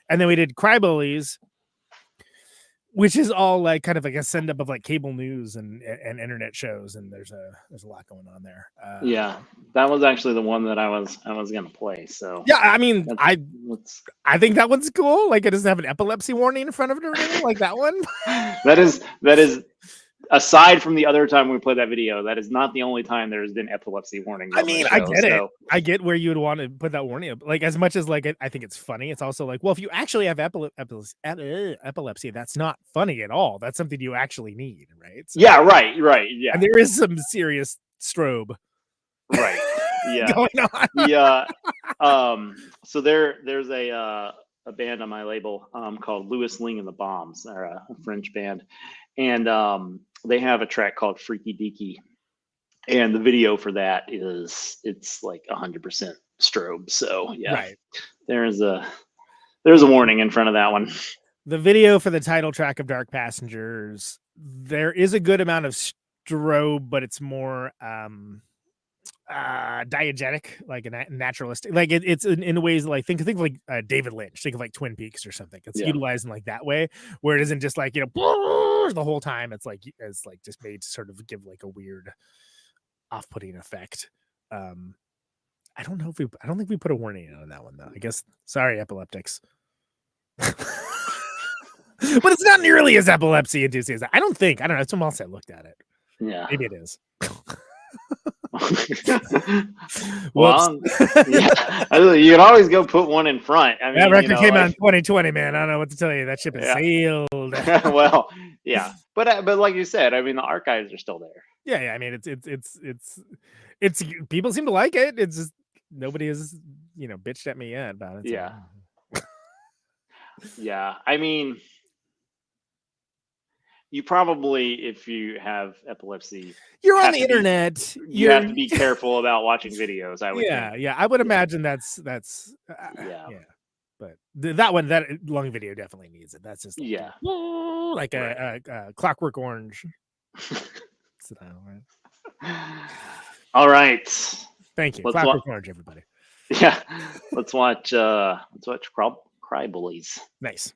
and then we did Cry Bullies, which is all like kind of like a send up of like cable news and internet shows, and there's a lot going on there. Yeah, that was actually the one that I was gonna play. So yeah, I mean, I think that one's cool. Like it doesn't have an epilepsy warning in front of it or anything like that one. that is aside from the other time we played that video, that is not the only time there's been epilepsy warnings. I mean, I get it. I get where you would want to put that warning up. Like as much as like I think it's funny, it's also like, well, if you actually have epilepsy, that's not funny at all. That's something you actually need, right? So, yeah, right. Yeah, and there is some serious strobe, right? Yeah, going on. Yeah. So there's a band on my label called Louis Ling and the Bombs. They're a French band, and they have a track called Freaky Deaky, And the video for that it's like 100% strobe. So yeah, right. There's a warning in front of that one. The video for the title track of Dark Passengers, there is a good amount of strobe, but it's more diegetic, like a naturalistic, like it's in ways like think of like David Lynch, think of like Twin Peaks or something. It's utilized in like that way, where it isn't just like, you know, the whole time. It's like just made to sort of give like a weird off-putting effect. I don't think we put a warning on that one though. I guess, sorry, epileptics. But it's not nearly as epilepsy inducing as that. I don't know. Someone else had looked at it. Yeah, maybe it is. Well, yeah. You can always go put one in front. I mean, that record came out in 2020, man. I don't know what to tell you. That ship is sailed. Well, yeah, but like you said, I mean, the archives are still there. Yeah. I mean, it's people seem to like it. It's just nobody has, you know, bitched at me yet about it. So. Yeah. Yeah, I mean, you probably, if you have epilepsy, you're on the internet. You have to be careful about watching videos. I would. Yeah. I would imagine that's. Yeah. But that long video definitely needs it. That's just like a Clockwork Orange. All right. Thank you, Clockwork Orange, everybody. Yeah, let's watch Cry Bullies. Nice.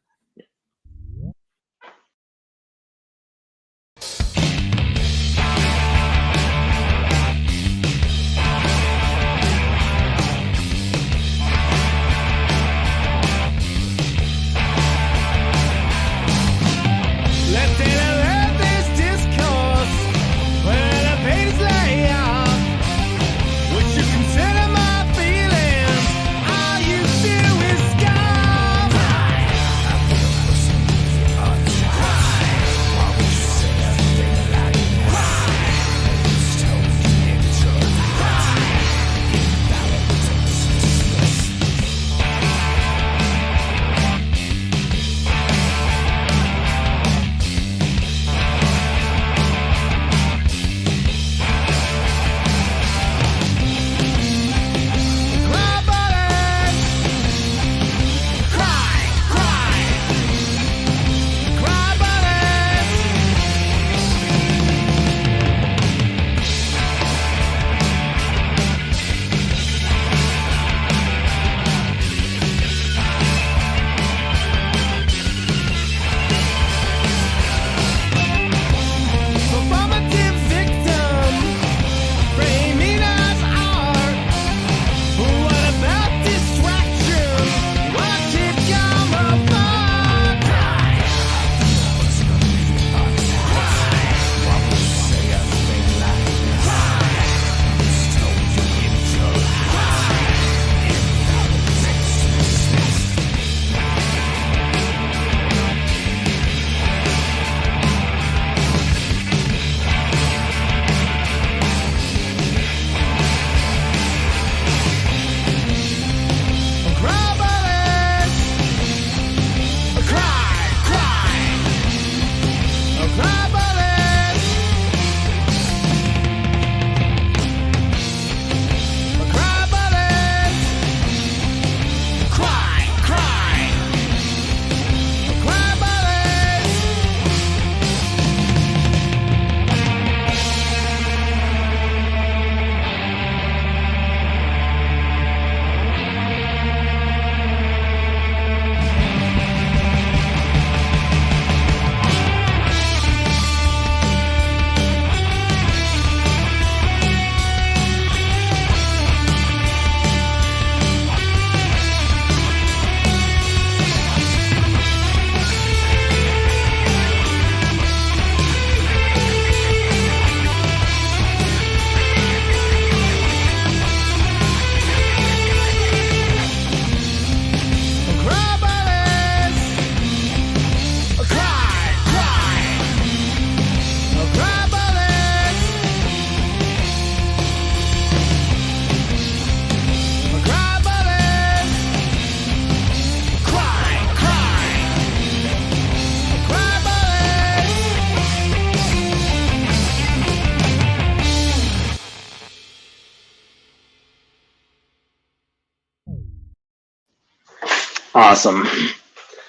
Awesome.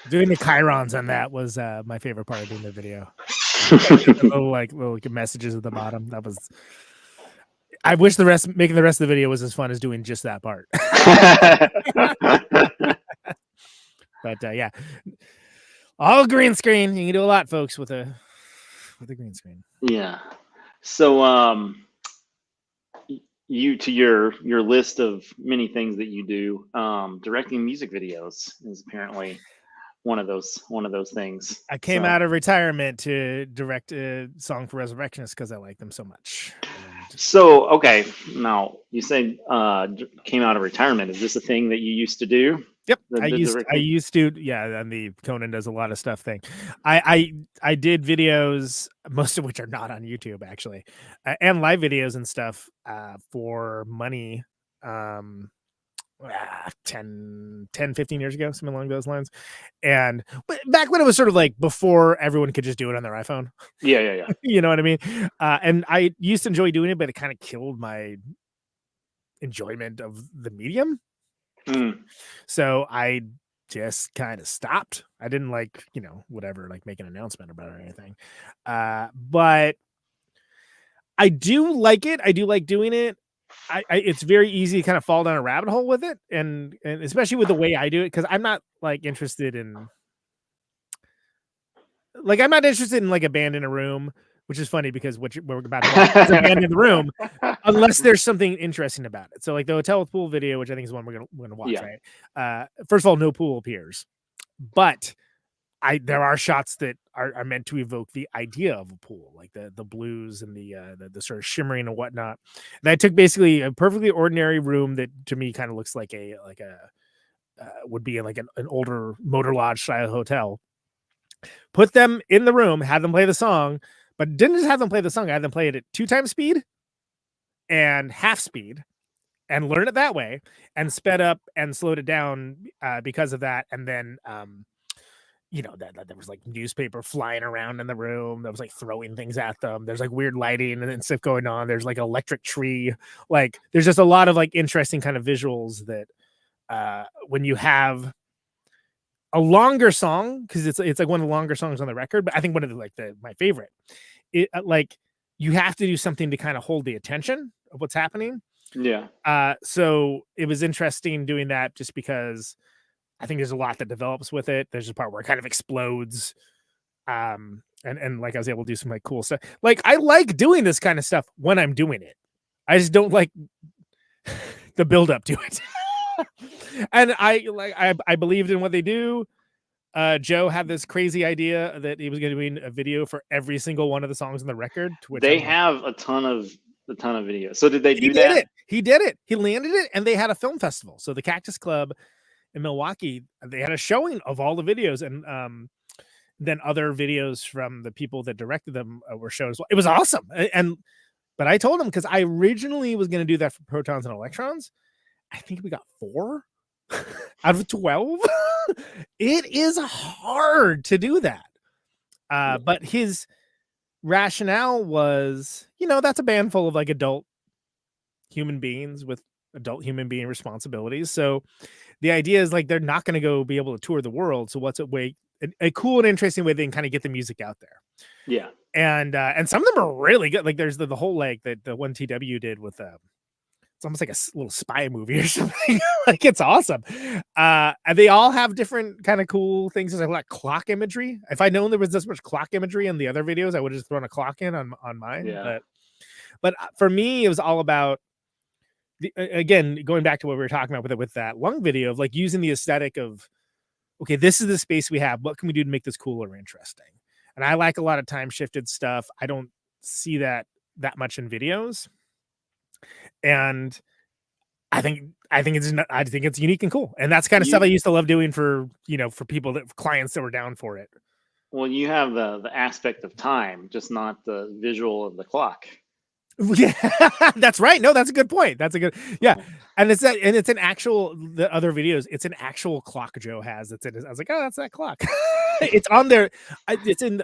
Doing the chirons on that was my favorite part of doing the video. the little messages at the bottom. That was. I wish making the rest of the video was as fun as doing just that part. But yeah, all green screen. You can do a lot, folks, with a green screen. Yeah. So you, to your list of many things that you do, directing music videos is apparently one of those things. I came out of retirement to direct a song for Resurrectionists because I like them so much. So okay, now you say came out of retirement. Is this a thing that you used to do? Yep, I used to. Yeah, and the Conan does a lot of stuff thing. I did videos, most of which are not on YouTube actually, and live videos and stuff for money. 10, 15 years ago, something along those lines. And back when it was sort of like before everyone could just do it on their iPhone. Yeah. You know what I mean? And I used to enjoy doing it, but it kind of killed my enjoyment of the medium. So I just kind of stopped. I didn't make an announcement about it or anything. But I do like it. I do like doing it. It's very easy to kind of fall down a rabbit hole with it, and especially with the way I do it, because I'm not interested in a band in a room, which is funny because what we're about to watch is a band in the room, unless there's something interesting about it. So like the Hotel with Pool video, which I think is one we're gonna watch, right? First of all, no pool appears, but there are shots that are meant to evoke the idea of a pool, like the blues and the sort of shimmering and whatnot. And I took basically a perfectly ordinary room that to me kind of looks like would be like an older motor lodge style hotel. Put them in the room, had them play the song, but didn't just have them play the song. I had them play it at 2x speed and half speed, and learn it that way, and sped up and slowed it down because of that, and then. That there was like newspaper flying around in the room. There was like throwing things at them. There's like weird lighting and stuff going on. There's like an electric tree. Like there's just a lot of like interesting kind of visuals that when you have a longer song, because it's like one of the longer songs on the record, but I think one of my favorite. It you have to do something to kind of hold the attention of what's happening. Yeah. So it was interesting doing that just because I think there's a lot that develops with it. There's a part where it kind of explodes. And like I was able to do some like cool stuff. Like I like doing this kind of stuff when I'm doing it. I just don't like the build up to it. And I believed in what they do. Joe had this crazy idea that he was going to do a video for every single one of the songs on the record. To which they have a ton of videos. So did they do that? He did it. He landed it, and they had a film festival. So the Cactus Club in Milwaukee, they had a showing of all the videos, and then other videos from the people that directed them were shown as well. It was awesome. But I told him, because I originally was going to do that for Protons and Electrons. I think we got 4 out of 12. It is hard to do that. But his rationale was, that's a band full of like adult human beings with adult human being responsibilities. So the idea is like they're not going to go be able to tour the world. So what's a cool and interesting way they can kind of get the music out there. Yeah. And some of them are really good. Like there's the whole like the one TW did with it's almost like a little spy movie or something. Like it's awesome. And they all have different kind of cool things. There's like clock imagery. If I'd known there was this much clock imagery in the other videos, I would have just thrown a clock in on mine. Yeah. But for me, it was all about again, going back to what we were talking about with that lung video of like using the aesthetic of, okay, this is the space we have. What can we do to make this cool or interesting? And I like a lot of time shifted stuff. I don't see that much in videos. And I think it's unique and cool. And that's kind of stuff I used to love doing for clients that were down for it. Well, you have the aspect of time, just not the visual of the clock. Yeah, that's right. No, that's a good point. Yeah. And it's an actual, the other videos, it's an actual clock Joe has. I was like, oh, that's that clock. It's on there. It's in,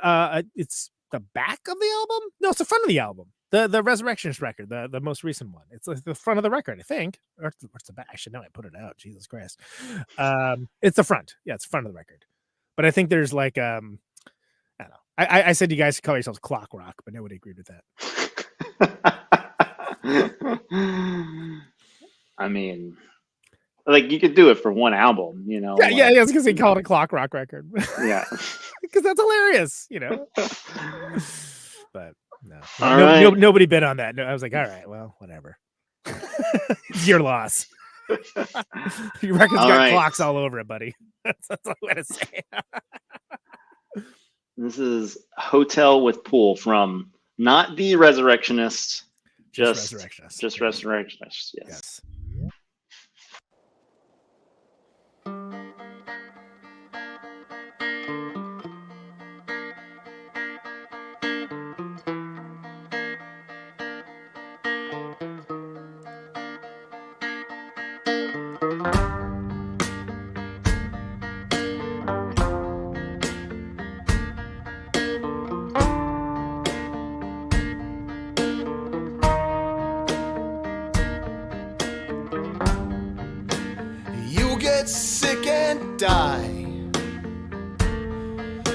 it's the back of the album. No, it's the front of the album. The Resurrectionist record, the most recent one. It's like the front of the record, I think. Or what's the back? I should know. I put it out. Jesus Christ. It's the front. Yeah, it's the front of the record. But I think there's like I don't know. I said you guys call yourselves Clock Rock, but nobody agreed with that. I mean, like you could do it for one album, you know. Yeah, yeah, it's because he called it a Clock Rock record. Yeah, because that's hilarious, you know. But nobody bid on that. No, I was like, all right, well, whatever. It's your loss. Your record's got clocks all over it, buddy. That's all I'm gonna say. This is Hotel with Pool from not the Resurrectionists, just Resurrectionists. Yes. Sick and die,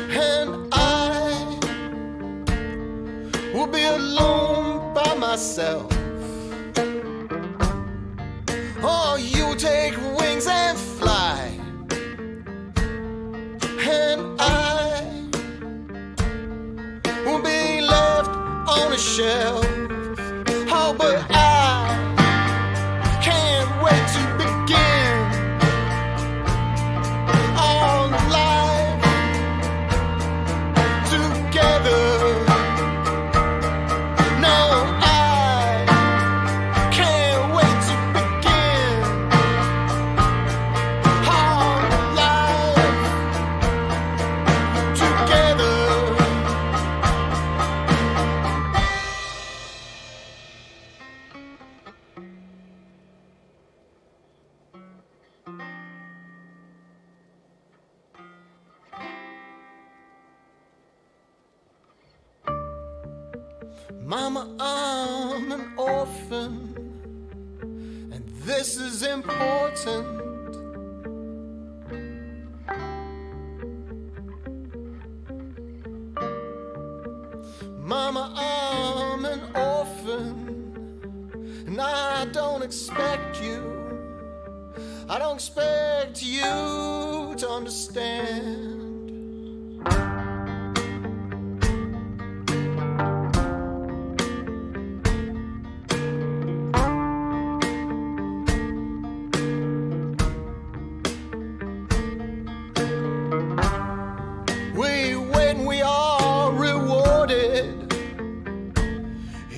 and I will be alone by myself. Oh, you take wings and fly, and I will be left on a shelf. Oh, but I can't wait to begin. Mama, I'm an orphan, and this is important. Mama, I'm an orphan, and I don't expect you to understand.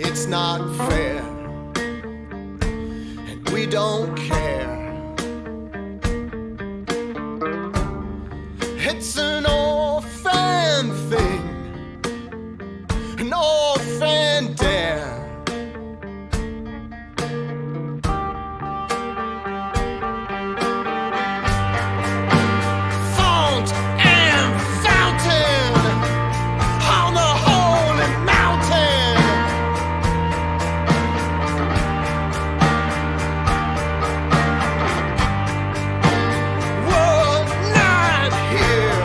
It's not fair, and we don't care. It's an orphan thing, an orphan dare. Font and fountain on the holy mountain. One night here.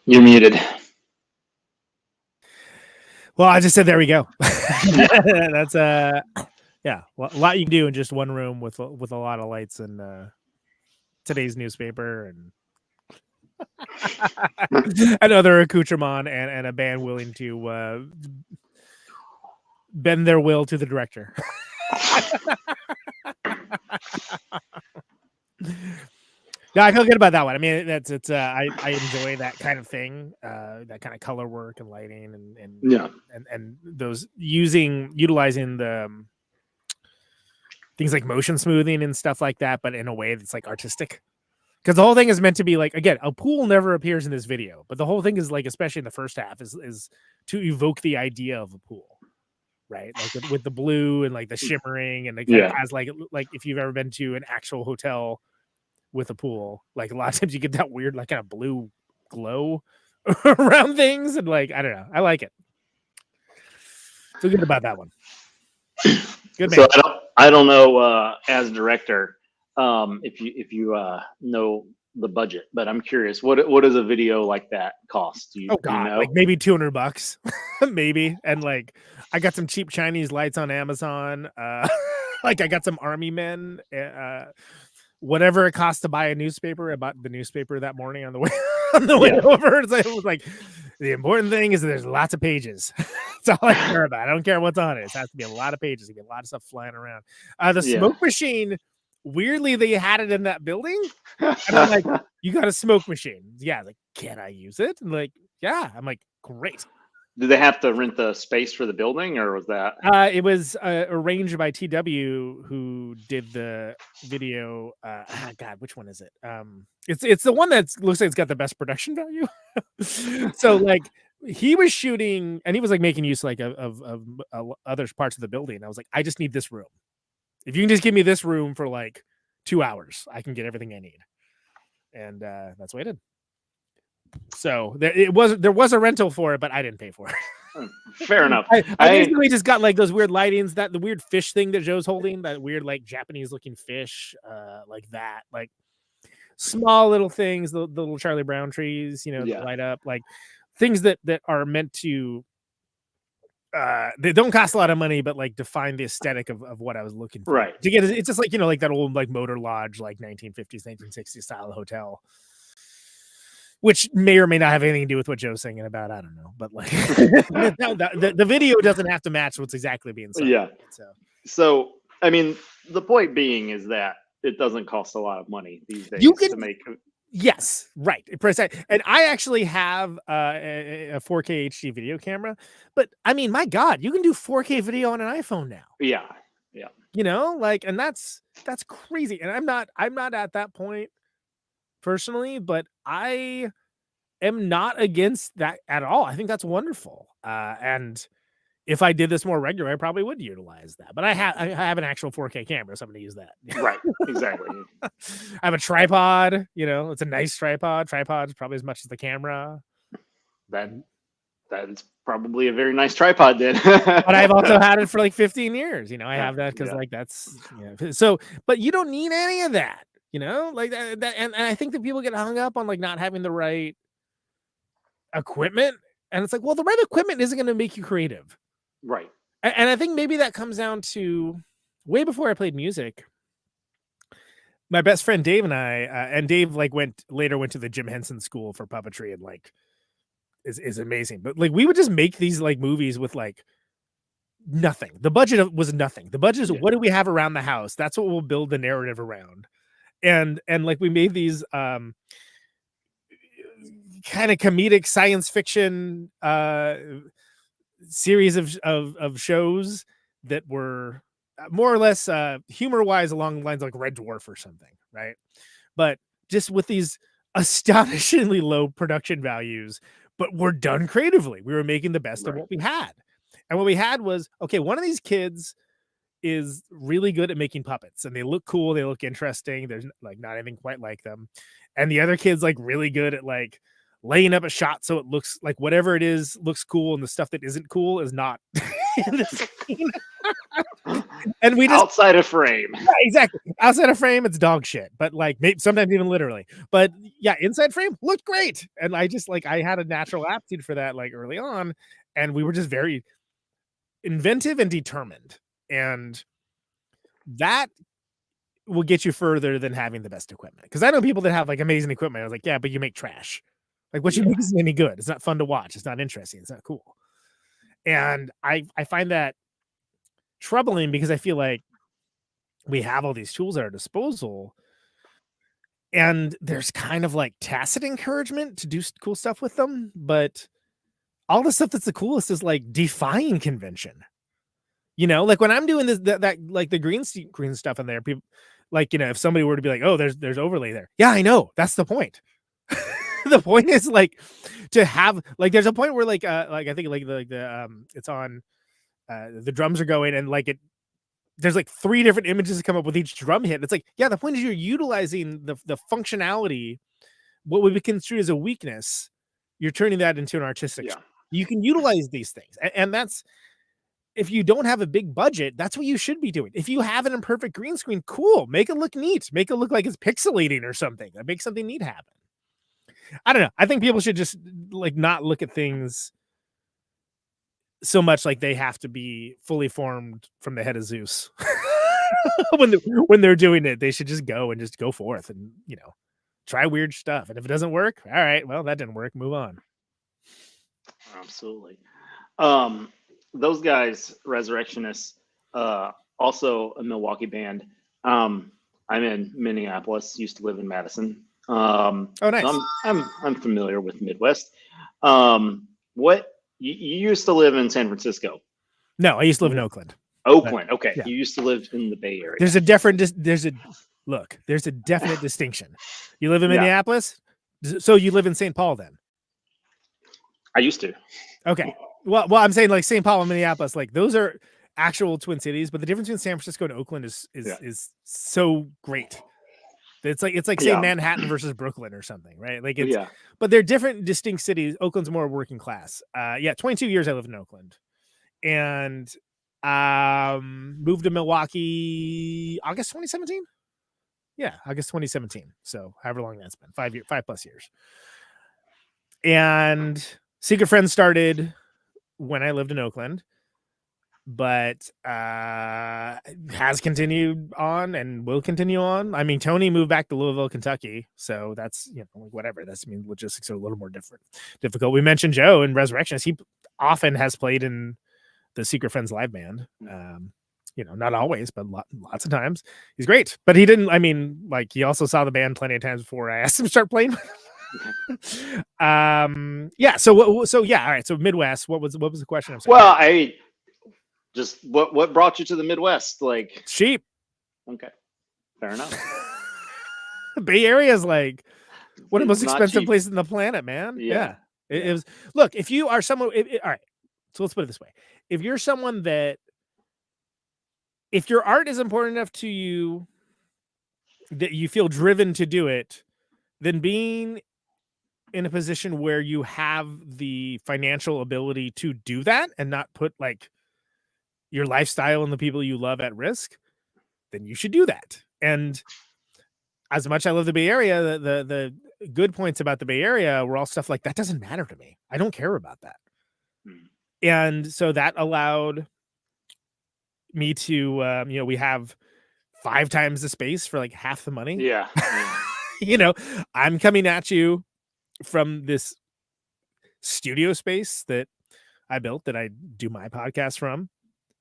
You're muted. Well, I just said there we go. That's yeah, a lot you can do in just one room with a lot of lights and today's newspaper and another accoutrement and a band willing to bend their will to the director. No, I feel good about that one. I mean, I enjoy that kind of thing, that kind of color work and lighting and those utilizing the things like motion smoothing and stuff like that, but in a way that's like artistic. Because the whole thing is meant to be like, again, a pool never appears in this video, but the whole thing is like, especially in the first half, is to evoke the idea of a pool, right? Like with the blue and like the shimmering and it has like if you've ever been to an actual hotel with a pool, like a lot of times you get that weird like kind of blue glow around things, and like I don't know, I like it. Feel good about that one. Good man. So I don't know as director if you know the budget, but I'm curious, what does a video like that cost? Do you know? Like maybe $200 maybe, and like I got some cheap Chinese lights on Amazon, like I got some army men, whatever it costs to buy a newspaper. I bought the newspaper that morning on the way over. So it was like the important thing is that there's lots of pages. That's all I care about. I don't care what's on it. It has to be a lot of pages. There's be a lot of stuff flying around. The smoke machine, weirdly, they had it in that building. And I'm like, you got a smoke machine? Yeah. Like, can I use it? And like, yeah. I'm like, great. Did they have to rent the space for the building, or was that? It was arranged by TW, who did the video. God, which one is it? It's the one that looks like it's got the best production value. So like he was shooting, and he was like making use like of other parts of the building. I was like, I just need this room. If you can just give me this room for like 2 hours, I can get everything I need. And that's what I did. So there was a rental for it, but I didn't pay for it. Fair enough. I basically just got like those weird lightings, that the weird fish thing that Joe's holding, that weird like Japanese looking fish, like that, like small little things, the little Charlie Brown trees, that light up, like things that are meant to they don't cost a lot of money, but like define the aesthetic of what I was looking for. Right. To get it's just like like that old like motor lodge, like 1950s, 1960s style hotel. Which may or may not have anything to do with what Joe's singing about. I don't know, but like the video doesn't have to match what's exactly being said. Yeah. So I mean, the point being is that it doesn't cost a lot of money these days to make. Yes, right. And I actually have a 4K HD video camera, but I mean, my God, you can do 4K video on an iPhone now. Yeah. And that's crazy. And I'm not at that point personally, but I am not against that at all. I think that's wonderful. And if I did this more regular, I probably would utilize that. But I have an actual 4K camera, so I'm going to use that. Right, exactly. I have a tripod. It's a nice tripod. Tripod's probably as much as the camera. That's probably a very nice tripod then. But I've also had it for like 15 years. I have that because like that's so. But you don't need any of that. Like that, and I think that people get hung up on like not having the right equipment, and it's like, well, the right equipment isn't going to make you creative, right? And I think maybe that comes down to way before I played music. My best friend Dave and I, and Dave like went to the Jim Henson School for puppetry, and like is amazing. But like we would just make these like movies with like nothing. The budget was nothing. The budget is what do we have around the house? That's what we'll build the narrative around. And like we made these kind of comedic science fiction series of shows that were more or less humor wise along the lines of like Red Dwarf or something, right? But just with these astonishingly low production values, but we're done creatively. We were making the best of what we had. And what we had was, okay, one of these kids is really good at making puppets, and they look cool, they look interesting, there's like not anything quite like them. And the other kid's like really good at like laying up a shot so it looks like whatever it is looks cool, and the stuff that isn't cool is not in the scene. And we just outside of frame. Yeah, exactly. Outside of frame, it's dog shit, but like maybe sometimes even literally. But yeah, inside frame looked great. And I just I had a natural aptitude for that like early on. And we were just very inventive and determined. And that will get you further than having the best equipment. Because I know people that have like amazing equipment. I was like, yeah, but you make trash. Like what you make isn't any good. It's not fun to watch. It's not interesting. It's not cool. And I find that troubling because I feel like we have all these tools at our disposal and there's kind of like tacit encouragement to do cool stuff with them. But all the stuff that's the coolest is like defying convention. You know, like when I'm doing this, that like the green stuff in there, people like, you know, if somebody were to be like, oh, there's overlay there. Yeah, I know. That's the point. The point is like to have like, there's a point where like I think like the it's on the drums are going and like there's like 3 different images that come up with each drum hit. It's like, yeah, the point is you're utilizing the functionality, what would be construed as a weakness. You're turning that into an artistic. You can utilize these things. And that's, if you don't have a big budget, that's what you should be doing. If you have an imperfect green screen, cool. Make it look neat. Make it look like it's pixelating or something. Make something neat happen. I don't know. I think people should just like not look at things so much like they have to be fully formed from the head of Zeus. when they're doing it, they should just go forth and, you know, try weird stuff. And if it doesn't work, all right, well, that didn't work. Move on. Absolutely. Those guys, Resurrectionists, also a Milwaukee band. I'm in Minneapolis. Used to live in Madison. Oh, nice. So I'm familiar with Midwest. What you used to live in San Francisco? No, I used to live in Oakland. Oakland. Okay, yeah. You used to live in the Bay Area. There's a definite distinction. You live in Minneapolis, so you live in St. Paul then. I used to. Okay. Well, I'm saying like St. Paul and Minneapolis, like those are actual twin cities, but the difference between San Francisco and Oakland is so great. It's like say Manhattan versus Brooklyn or something, right? Like it's but they're different, distinct cities. Oakland's more working class. 22 years I lived in Oakland, and moved to Milwaukee August 2017. Yeah, August 2017. So however long that's been, 5+ years. And Secret Friends started when I lived in Oakland, but has continued on and will continue on. I mean, Tony moved back to Louisville, Kentucky, so that's, you know, whatever. That's, I mean, logistics are a little more difficult. We mentioned Joe in Resurrections. He often has played in the Secret Friends live band. You know, not always, but lots of times. He's great, but he didn't. I mean, like he also saw the band plenty of times before I asked him to start playing. So yeah. All right. So Midwest. What was the question? I'm sorry. Well, just what brought you to the Midwest? Like sheep. Okay, fair enough. Bay Area is like one of the most expensive places on the planet, man. Yeah. It was. Look, if you are someone, all right. So let's put it this way: if you're someone that, if your art is important enough to you that you feel driven to do it, then being in a position where you have the financial ability to do that and not put like your lifestyle and the people you love at risk, then you should do that. And as much as I love the Bay Area, the good points about the Bay Area were all stuff like that doesn't matter to me. I don't care about that. And so that allowed me to, you know, we have 5 times the space for like half the money. Yeah. You know, I'm coming at you from this studio space that I built, that I do my podcast from,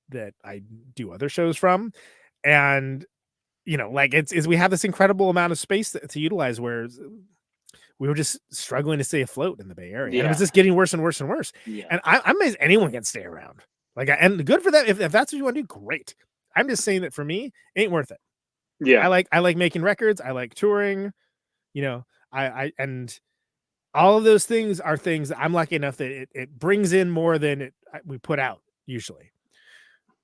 that I do other shows from. And, you know, like it's we have this incredible amount of space to utilize, where we were just struggling to stay afloat in the Bay Area. And it was just getting worse and worse and worse. Yeah. And I'm amazed anyone can stay around. Like, and good for them. If that's what you want to do, great. I'm just saying that for me, it ain't worth it. Yeah. I like making records. I like touring, you know, and all of those things are things I'm lucky enough that it brings in more than we put out usually.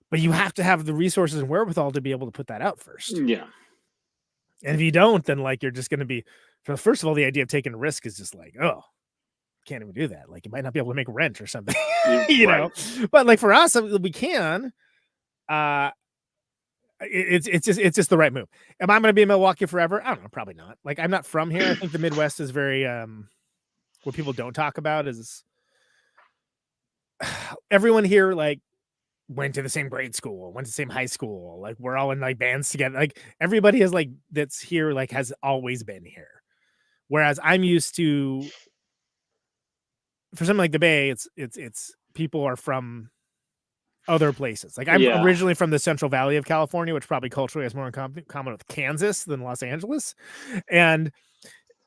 But you have to have the resources and wherewithal to be able to put that out first. Yeah. And if you don't, then like, you're just going to be, first of all, the idea of taking a risk is just like, oh, can't even do that. Like, you might not be able to make rent or something, Right. know. But like for us, we can. It's just the right move. Am I going to be in Milwaukee forever? I don't know. Probably not. Like, I'm not from here. I think the Midwest is very what people don't talk about is everyone here like went to the same grade school, went to the same high school. Like, we're all in like bands together. Like, everybody is like that's here like has always been here. Whereas I'm used to, for something like the Bay, it's people are from other places. Like, I'm originally from the Central Valley of California, which probably culturally has more in common with Kansas than Los Angeles. And,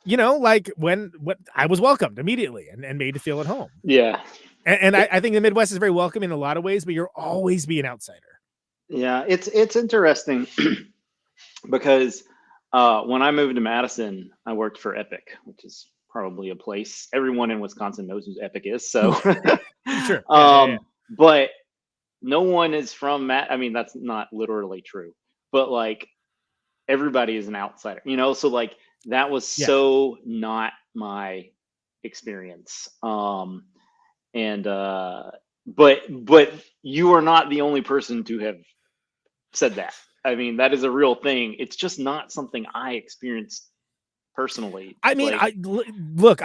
you know, like what I was welcomed immediately and made to feel at home. Yeah. And I think the Midwest is very welcoming in a lot of ways, but you'll always be an outsider. Yeah. It's interesting because when I moved to Madison, I worked for Epic, which is probably a place everyone in Wisconsin knows who Epic is. So, Sure. But no one is from I mean, that's not literally true, but like everybody is an outsider, you know? So like that was so not my experience. But you are not the only person to have said that. I mean, that is a real thing. It's just not something I experienced personally. I mean, look,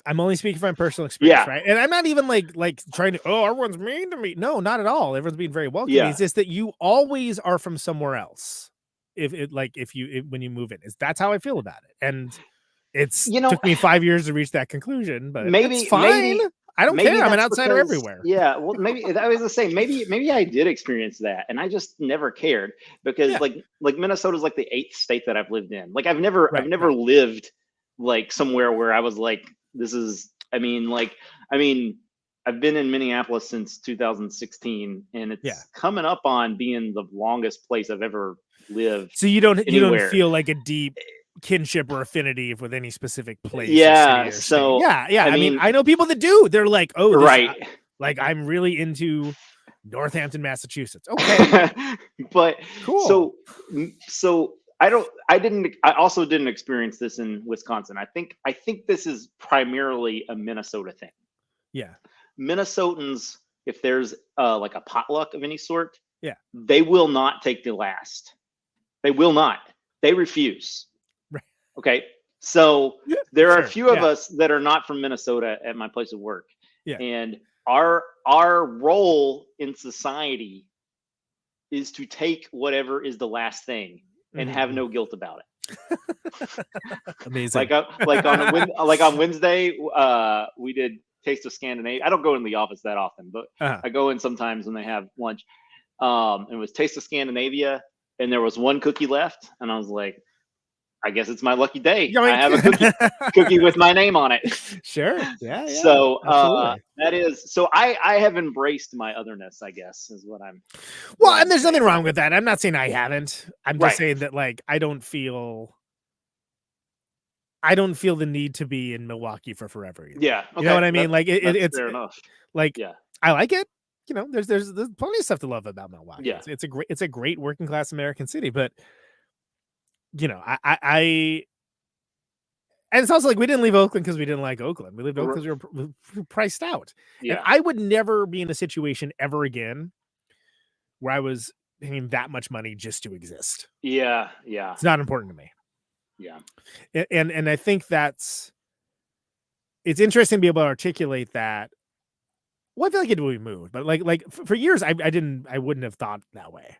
I'm only speaking from personal experience, right? And I'm not even like trying to, everyone's mean to me. No, not at all. Everyone's being very welcoming. It's just that you always are from somewhere else. When you move in, that's how I feel about it. And it's took me 5 years to reach that conclusion, but maybe it's fine. I don't care. I'm an outsider everywhere. Yeah. Well, maybe that was the same. Maybe I did experience that, and I just never cared because like Minnesota's like the 8th state that I've lived in. Like I've never lived like somewhere where I was like, I've been in Minneapolis since 2016, and it's coming up on being the longest place I've ever lived. So you don't feel like a deep kinship or affinity with any specific place. Yeah. So I mean, I know people that do. They're like, like I'm really into Northampton, Massachusetts. Okay. But cool. So I also didn't experience this in Wisconsin. I think this is primarily a Minnesota thing. Yeah. Minnesotans, if there's like a potluck of any sort, they will not take the last. They will not. They refuse. Right. Okay. So there are a few of us that are not from Minnesota at my place of work. Yeah. And our role in society is to take whatever is the last thing and have no guilt about it. Amazing. like on Wednesday, we did Taste of Scandinavia. I don't go in the office that often, but I go in sometimes when they have lunch. It was Taste of Scandinavia, and there was one cookie left, and I was like, I guess it's my lucky day. I have a cookie with my name on it. Sure. Yeah. So that is, so I have embraced my otherness, I guess, is what I'm. Well, and there's nothing wrong with that. I'm not saying I haven't. I'm just saying that like I don't feel the need to be in Milwaukee for forever either. Yeah. Okay. You know what I mean? Like it's fair enough. Like I like it. You know, there's plenty of stuff to love about Milwaukee. Yeah. It's a great working class American city, but you know, and it's also like we didn't leave Oakland because we didn't like Oakland. We lived Oakland because we were priced out. Yeah. And I would never be in a situation ever again where I was paying that much money just to exist. Yeah. Yeah. It's not important to me. Yeah. And I think it's interesting to be able to articulate that. Well, I feel like it we moved, but like for years I wouldn't have thought that way.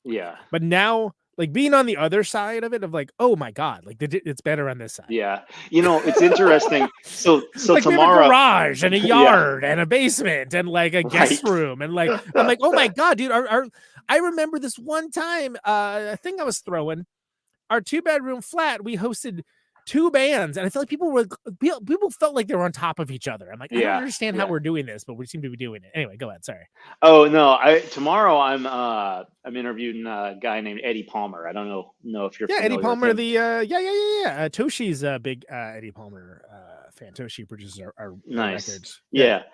Yeah. But now, like being on the other side of it, of like, oh my God, like it's better on this side. Yeah. You know, it's interesting. So like tomorrow, we have a garage and a yard and a basement and like a guest room. And like, I'm like, oh my God, dude. I remember this one time, a thing I was throwing, our 2-bedroom flat, we hosted 2 bands, and I feel like people felt like they were on top of each other. I'm like, I don't understand how we're doing this, but we seem to be doing it. Anyway, go ahead. Sorry. Oh no, tomorrow I'm interviewing a guy named Eddie Palmer. I don't know if you're Eddie Palmer, the Toshi's a big Eddie Palmer fan. Toshi produces our records. Yeah.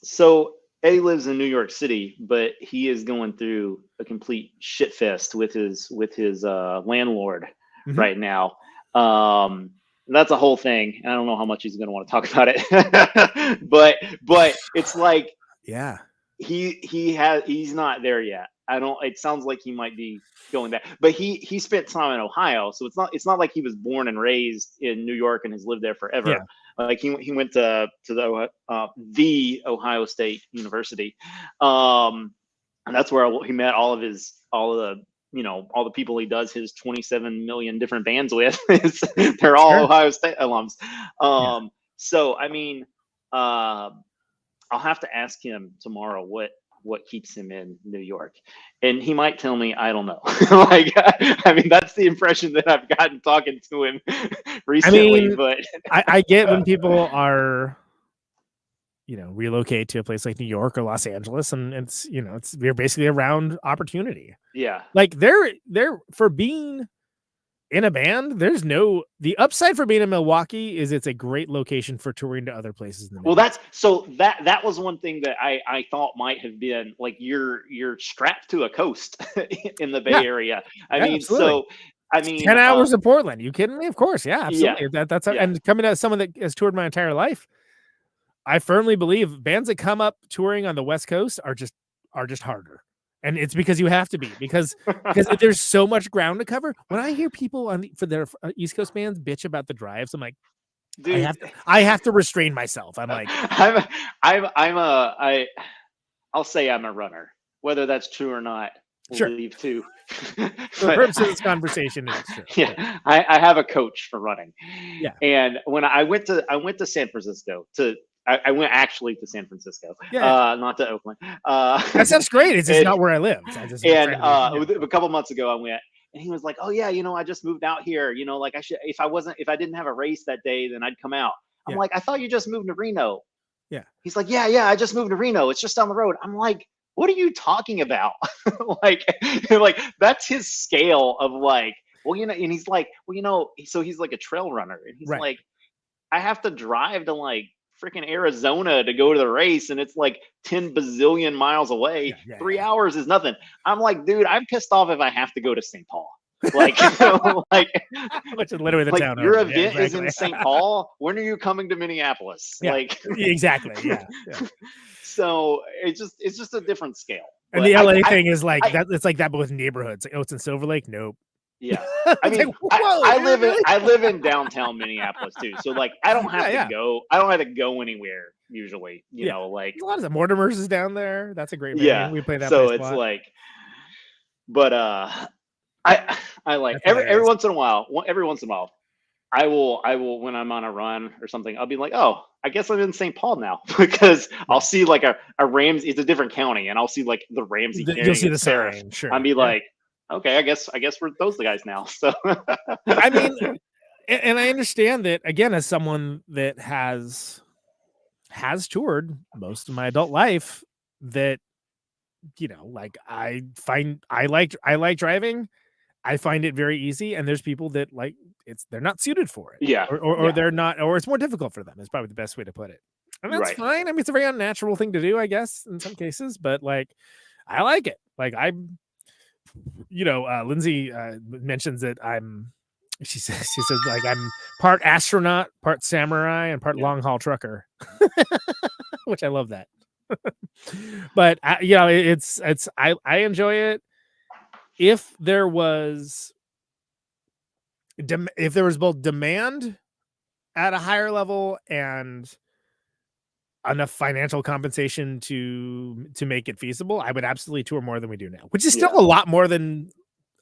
So Eddie lives in New York City, but he is going through a complete shit fest with his landlord right now. that's a whole thing. I don't know how much he's going to want to talk about it, but it's like, yeah, he's not there yet. It sounds like he might be going back, but he spent time in Ohio. So it's not like he was born and raised in New York and has lived there forever. Yeah. Like he went to the Ohio State University. And that's where he met all of the people he does his 27 million different bands with. They're all Ohio State alums. So, I mean, I'll have to ask him tomorrow what keeps him in New York, and he might tell me I don't know. Like, I mean, that's the impression that I've gotten talking to him recently. I mean, but I get when people are, relocate to a place like New York or Los Angeles, and we're basically around opportunity. Yeah, like they're for being in a band, the upside for being in Milwaukee is it's a great location for touring to other places in the Midwest. That was one thing that I thought might have been like you're strapped to a coast in the Bay Area. I mean, absolutely. 10 hours of Portland. You kidding me? Of course, yeah, absolutely. Yeah. And coming out as someone that has toured my entire life, I firmly believe bands that come up touring on the West Coast are just harder. And it's because you have to be, because there's so much ground to cover. When I hear people for their East Coast bands bitch about the drives, I'm like, dude, I have to restrain myself. I'm like, I'll say I'm a runner, whether that's true or not. We'll leave too. For the purpose of this conversation, it's true. Yeah, I have a coach for running. Yeah, and when I went to San Francisco I went actually to San Francisco, not to Oakland. That sounds great. It's just not where I live. A couple months ago, I went, and he was like, "Oh yeah, I just moved out here. Like if I didn't have a race that day, then I'd come out." I'm like, "I thought you just moved to Reno." Yeah. He's like, "Yeah, I just moved to Reno. It's just down the road." I'm like, "What are you talking about?" like that's his scale of like, well, and he's like, well, so he's like a trail runner, and he's like, I have to drive to like freaking Arizona to go to the race, and it's like 10 bazillion miles away. 3 hours is nothing. I'm like, dude, I'm pissed off if I have to go to St. Paul. Like, which is literally the town. Your event is in St. Paul. When are you coming to Minneapolis? Like, exactly. Yeah. So it's just a different scale. And the LA thing is like that. It's like that, but with neighborhoods. Like, it's in Silver Lake. Nope. Yeah, I mean, I live in downtown Minneapolis too, so like I don't have to go. I don't have to go anywhere usually. You know, like a lot of the Mortimer's is down there. That's a great venue. Yeah, we play that. So it's like, but I like every once in a while. I will when I'm on a run or something. I'll be like, oh, I guess I'm in St. Paul now because I'll see like a Ramsey. It's a different county, and I'll see like the Ramsey. You'll see the sign. Sure. I'll be like. Okay, I guess we're those guys now. So I mean, and I understand that again, as someone that has toured most of my adult life, that like I like driving. I find it very easy, and there's people that like they're not suited for it. Yeah, or they're not, or it's more difficult for them. Is probably the best way to put it, and that's fine. I mean, it's a very unnatural thing to do, I guess, in some cases, but like I like it. Like Lindsay mentions that she says like I'm part astronaut, part samurai, and part long haul trucker, which I love that. But I enjoy it. If there was both demand at a higher level and enough financial compensation to make it feasible, I would absolutely tour more than we do now, which is still a lot more than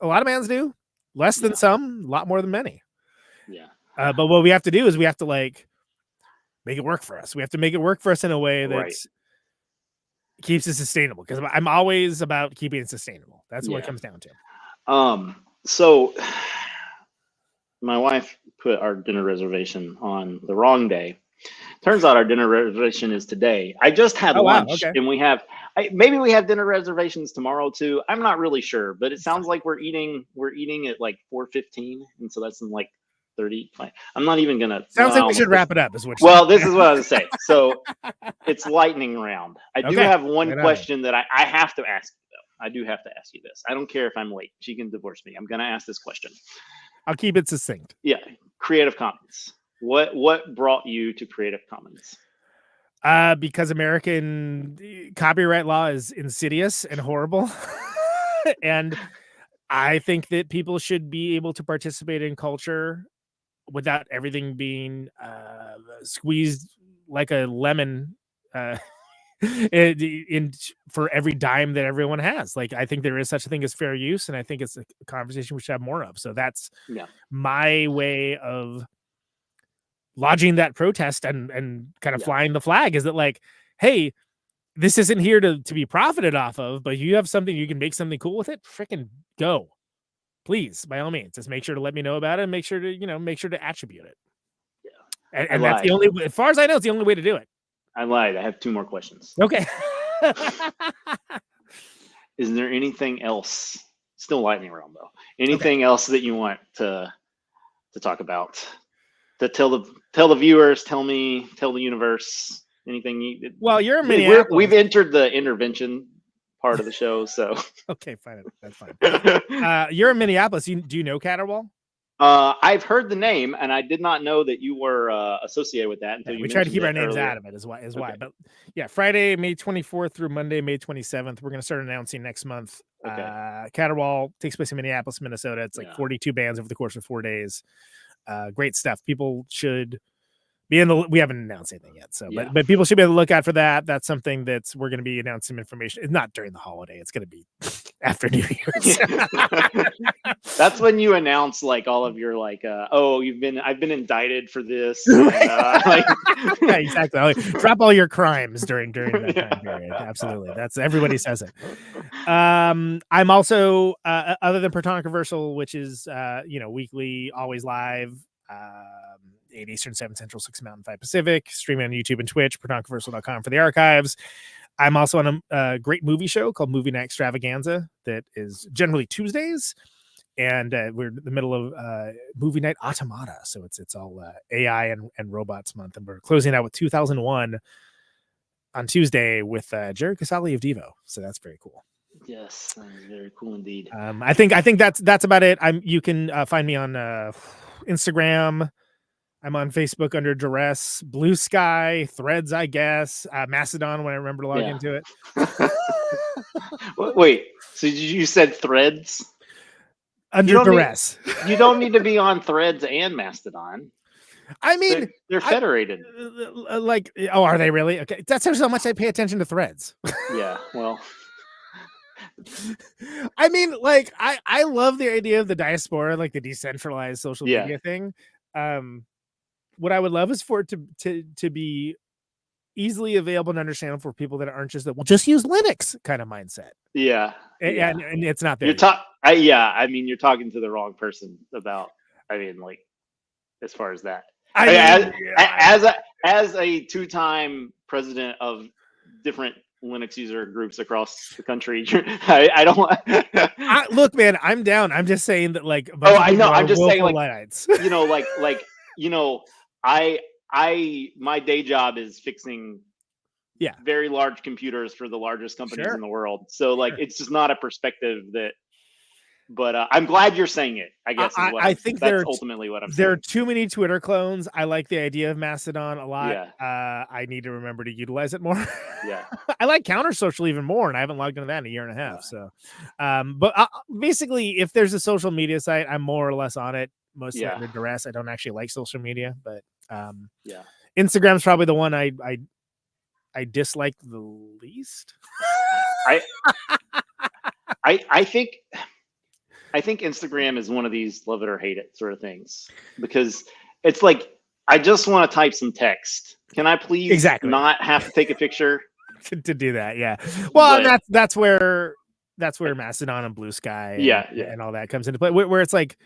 a lot of bands do. Less than some, a lot more than many. Yeah. But what we have to do is we have to like make it work for us. We have to make it work for us in a way that keeps it sustainable, because I'm always about keeping it sustainable. That's what it comes down to. So my wife put our dinner reservation on the wrong day. Turns out our dinner reservation is today. I just had lunch, and we have maybe we have dinner reservations tomorrow too. I'm not really sure, but it sounds like we're eating at like 4:15, and so that's in like 30. I'm not even gonna. Sounds like we should wrap it up. Is what? Well, this is what I was saying. So it's lightning round. I do have one question that I have to ask you though. I do have to ask you this. I don't care if I'm late. She can divorce me. I'm gonna ask this question. I'll keep it succinct. Yeah, Creative Commons. What brought you to Creative Commons? Because American copyright law is insidious and horrible. And I think that people should be able to participate in culture without everything being squeezed like a lemon in for every dime that everyone has. Like, I think there is such a thing as fair use, and I think it's a conversation we should have more of. So that's my way of lodging that protest and kind of flying the flag, is that like, hey, this isn't here to be profited off of, but you have something, you can make something cool with it, freaking go. Please, by all means, just make sure to let me know about it, and make sure to attribute it. Yeah. And that's the only way, as far as I know, it's the only way to do it. I lied. I have 2 more questions. Okay. Is there anything else? Still lightning round though. Anything else that you want to talk about? To tell the viewers, tell the universe, anything well, you're in Minneapolis. We've entered the intervention part of the show, so okay, fine, that's fine. You're in Minneapolis. Do you know Caterwall? I've heard the name, and I did not know that you were associated with that until you. We try to keep our names out of it, is why. Okay. But yeah, Friday, May 24th through Monday, May 27th. We're going to start announcing next month. Okay. Caterwall takes place in Minneapolis, Minnesota. It's like 42 bands over the course of 4 days. Great stuff. People should be in the. We haven't announced anything yet, so but people should be able to look out for that. That's something we're going to be announcing some information. It's not during the holiday. It's going to be after New Year's. That's when you announce like all of your like, I've been indicted for this. And, like... yeah, exactly. Like, drop all your crimes during that time period. Absolutely, everybody says it. I'm also other than Protonic Reversal, which is weekly, always live. 8 Eastern, 7 Central, 6 Mountain, 5 Pacific, streaming on YouTube and Twitch, protonicreversal.com for the archives. I'm also on a great movie show called Movie Night Extravaganza that is generally Tuesdays, and we're in the middle of Movie Night Automata, so it's all AI and robots month, and we're closing out with 2001 on Tuesday with Jared Casale of Devo, so that's very cool. Yes, very cool indeed. I think that's about it. You can find me on Instagram. I'm on Facebook under Duress, Blue Sky, Threads, I guess, Mastodon when I remember to log into it. Wait, so you said Threads? Under Duress. You don't need to be on Threads and Mastodon. I mean, they're federated. Are they really? Okay, that's how much I pay attention to Threads. Yeah, well. I mean, like, I love the idea of the diaspora, like the decentralized social media thing. What I would love is for it to be easily available and understandable for people that aren't just use Linux kind of mindset. Yeah. And it's not there. I mean, you're talking to the wrong person about, like, as far as that. As a 2-time president of different Linux user groups across the country, I don't look, man, I'm down. I'm just saying that, like, I know. I'm just saying, like, Luddites. My day job is fixing very large computers for the largest companies in the world. So like, it's just not a perspective that, but I'm glad you're saying it, I guess. I think that's ultimately what I'm saying. There are too many Twitter clones. I like the idea of Mastodon a lot. Yeah. I need to remember to utilize it more. Yeah. I like Counter Social even more, and I haven't logged into that in a year and a half. So, but basically, if there's a social media site, I'm more or less on it. Mostly under duress. I don't actually like social media, but Instagram's probably the one I dislike the least. I think Instagram is one of these love it or hate it sort of things, because it's like, I just want to type some text. Can I please not have to take a picture to do that? Yeah. Well, but that's where Mastodon and Blue Sky and all that comes into play, where it's like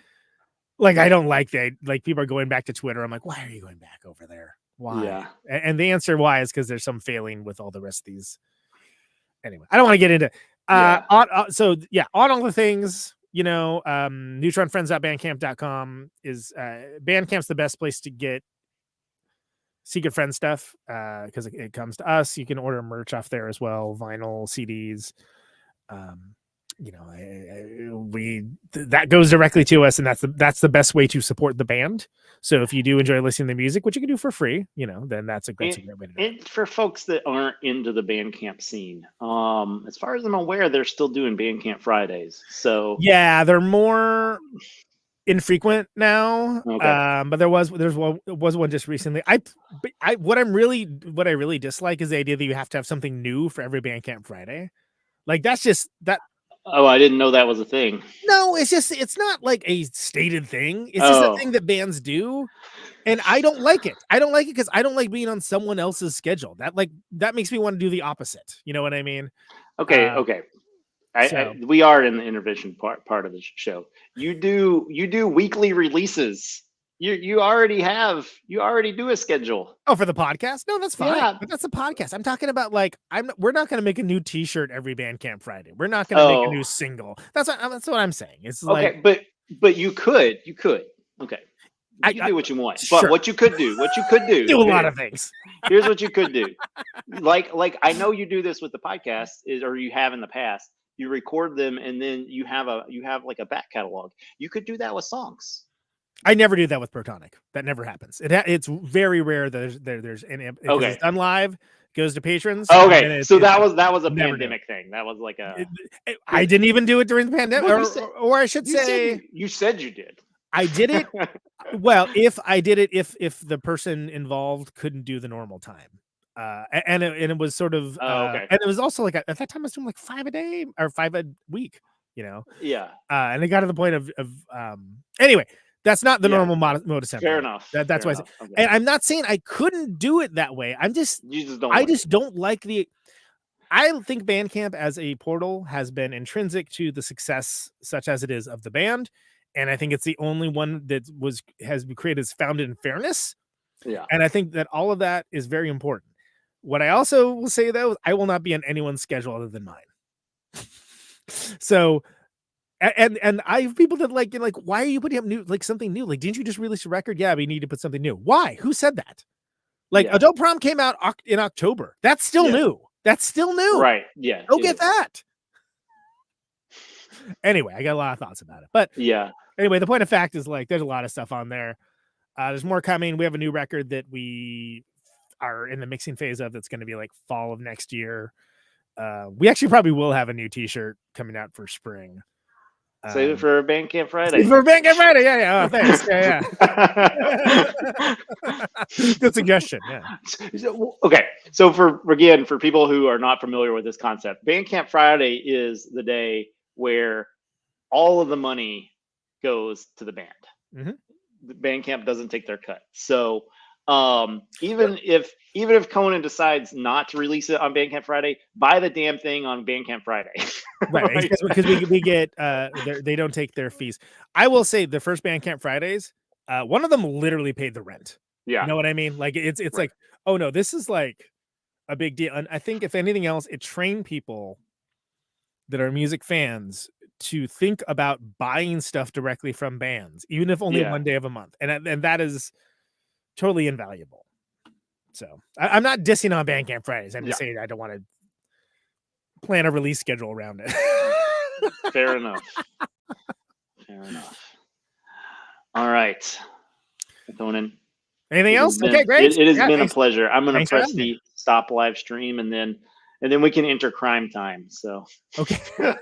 I don't like that. Like, people are going back to Twitter. I'm like, why are you going back over there? Why? Yeah. And the answer why is because there's some failing with all the rest of these. Anyway, I don't want to get into on all the things, neutronfriends.bandcamp.com is Bandcamp's the best place to get Secret Friend stuff, because it comes to us. You can order merch off there as well, vinyl, CDs. that goes directly to us, and that's the best way to support the band. So if you do enjoy listening to music, which you can do for free, then that's a great way to do it. And for folks that aren't into the Bandcamp scene, as far as I'm aware, they're still doing Bandcamp Fridays. So yeah, they're more infrequent now. Okay. But there was one just recently. What I really dislike is the idea that you have to have something new for every Bandcamp Friday. Like that's just that. Oh, I didn't know that was a thing. No, it's not like a stated thing. It's just a thing that bands do. And I don't like it. I don't like it because I don't like being on someone else's schedule. That makes me want to do the opposite. You know what I mean? Okay. We are in the intervention part of the show. You do weekly releases. You already do a schedule. Oh, for the podcast? No, that's fine. Yeah. But that's a podcast. I'm talking about we're not going to make a new T-shirt every Bandcamp Friday. We're not going to make a new single. That's what I'm saying. It's okay, but you could. Okay. You can do what you want. But what you could do do a lot of things. Here's what you could do. Like I know you do this with the podcast or you have in the past. You record them and then you have like a back catalog. You could do that with songs. I never do that with Protonic. That never happens. It's very rare that there's any. Okay. It's done live, goes to patrons. Okay, so that was a pandemic thing. That was like I didn't even do it during the pandemic, or I should say, you said you did. I did it. Well, if I did it, if the person involved couldn't do the normal time, and it was sort of, and it was also like at that time I was doing like 5 a day or 5 a week, Yeah. And it got to the point of anyway. That's not the normal modus operandi. Fair enough. That's why. Okay. And I'm not saying I couldn't do it that way. I just don't like the. I think Bandcamp as a portal has been intrinsic to the success, such as it is, of the band, and I think it's the only one that has been created is founded in fairness. Yeah. And I think that all of that is very important. What I also will say though, I will not be on anyone's schedule other than mine. So. And I have people that like, why are you putting up something new? Like, didn't you just release a record? Yeah, we need to put something new. Why? Who said that? Adult Prom came out in October. That's still new. That's still new. Right. Yeah. Go get that. Anyway, I got a lot of thoughts about it. But yeah. Anyway, the point of fact is there's a lot of stuff on there. There's more coming. We have a new record that we are in the mixing phase of that's going to be fall of next year. We actually probably will have a new T-shirt coming out for spring. Save it for Bandcamp Friday. Yeah. Oh, thanks. Yeah. Good suggestion. Yeah. Okay. So for people who are not familiar with this concept, Bandcamp Friday is the day where all of the money goes to the band. Mm-hmm. The Bandcamp doesn't take their cut. So even if Conan decides not to release it on Bandcamp Friday, buy the damn thing on Bandcamp Friday. Right, because we get they don't take their fees. I will say the first Bandcamp Fridays, one of them literally paid the rent. Yeah, you know what I mean? It's right. Like, oh no, this is like a big deal. And I think if anything else, it trained people that are music fans to think about buying stuff directly from bands, even if only one day of a month, and that is totally invaluable. So I'm not dissing on Bandcamp Fridays. I'm just saying I don't want to plan a release schedule around it. Fair enough. All right, Conan. Anything else? Okay, great. It has been a pleasure. I'm going to press the stop live stream and then we can enter crime time. So okay.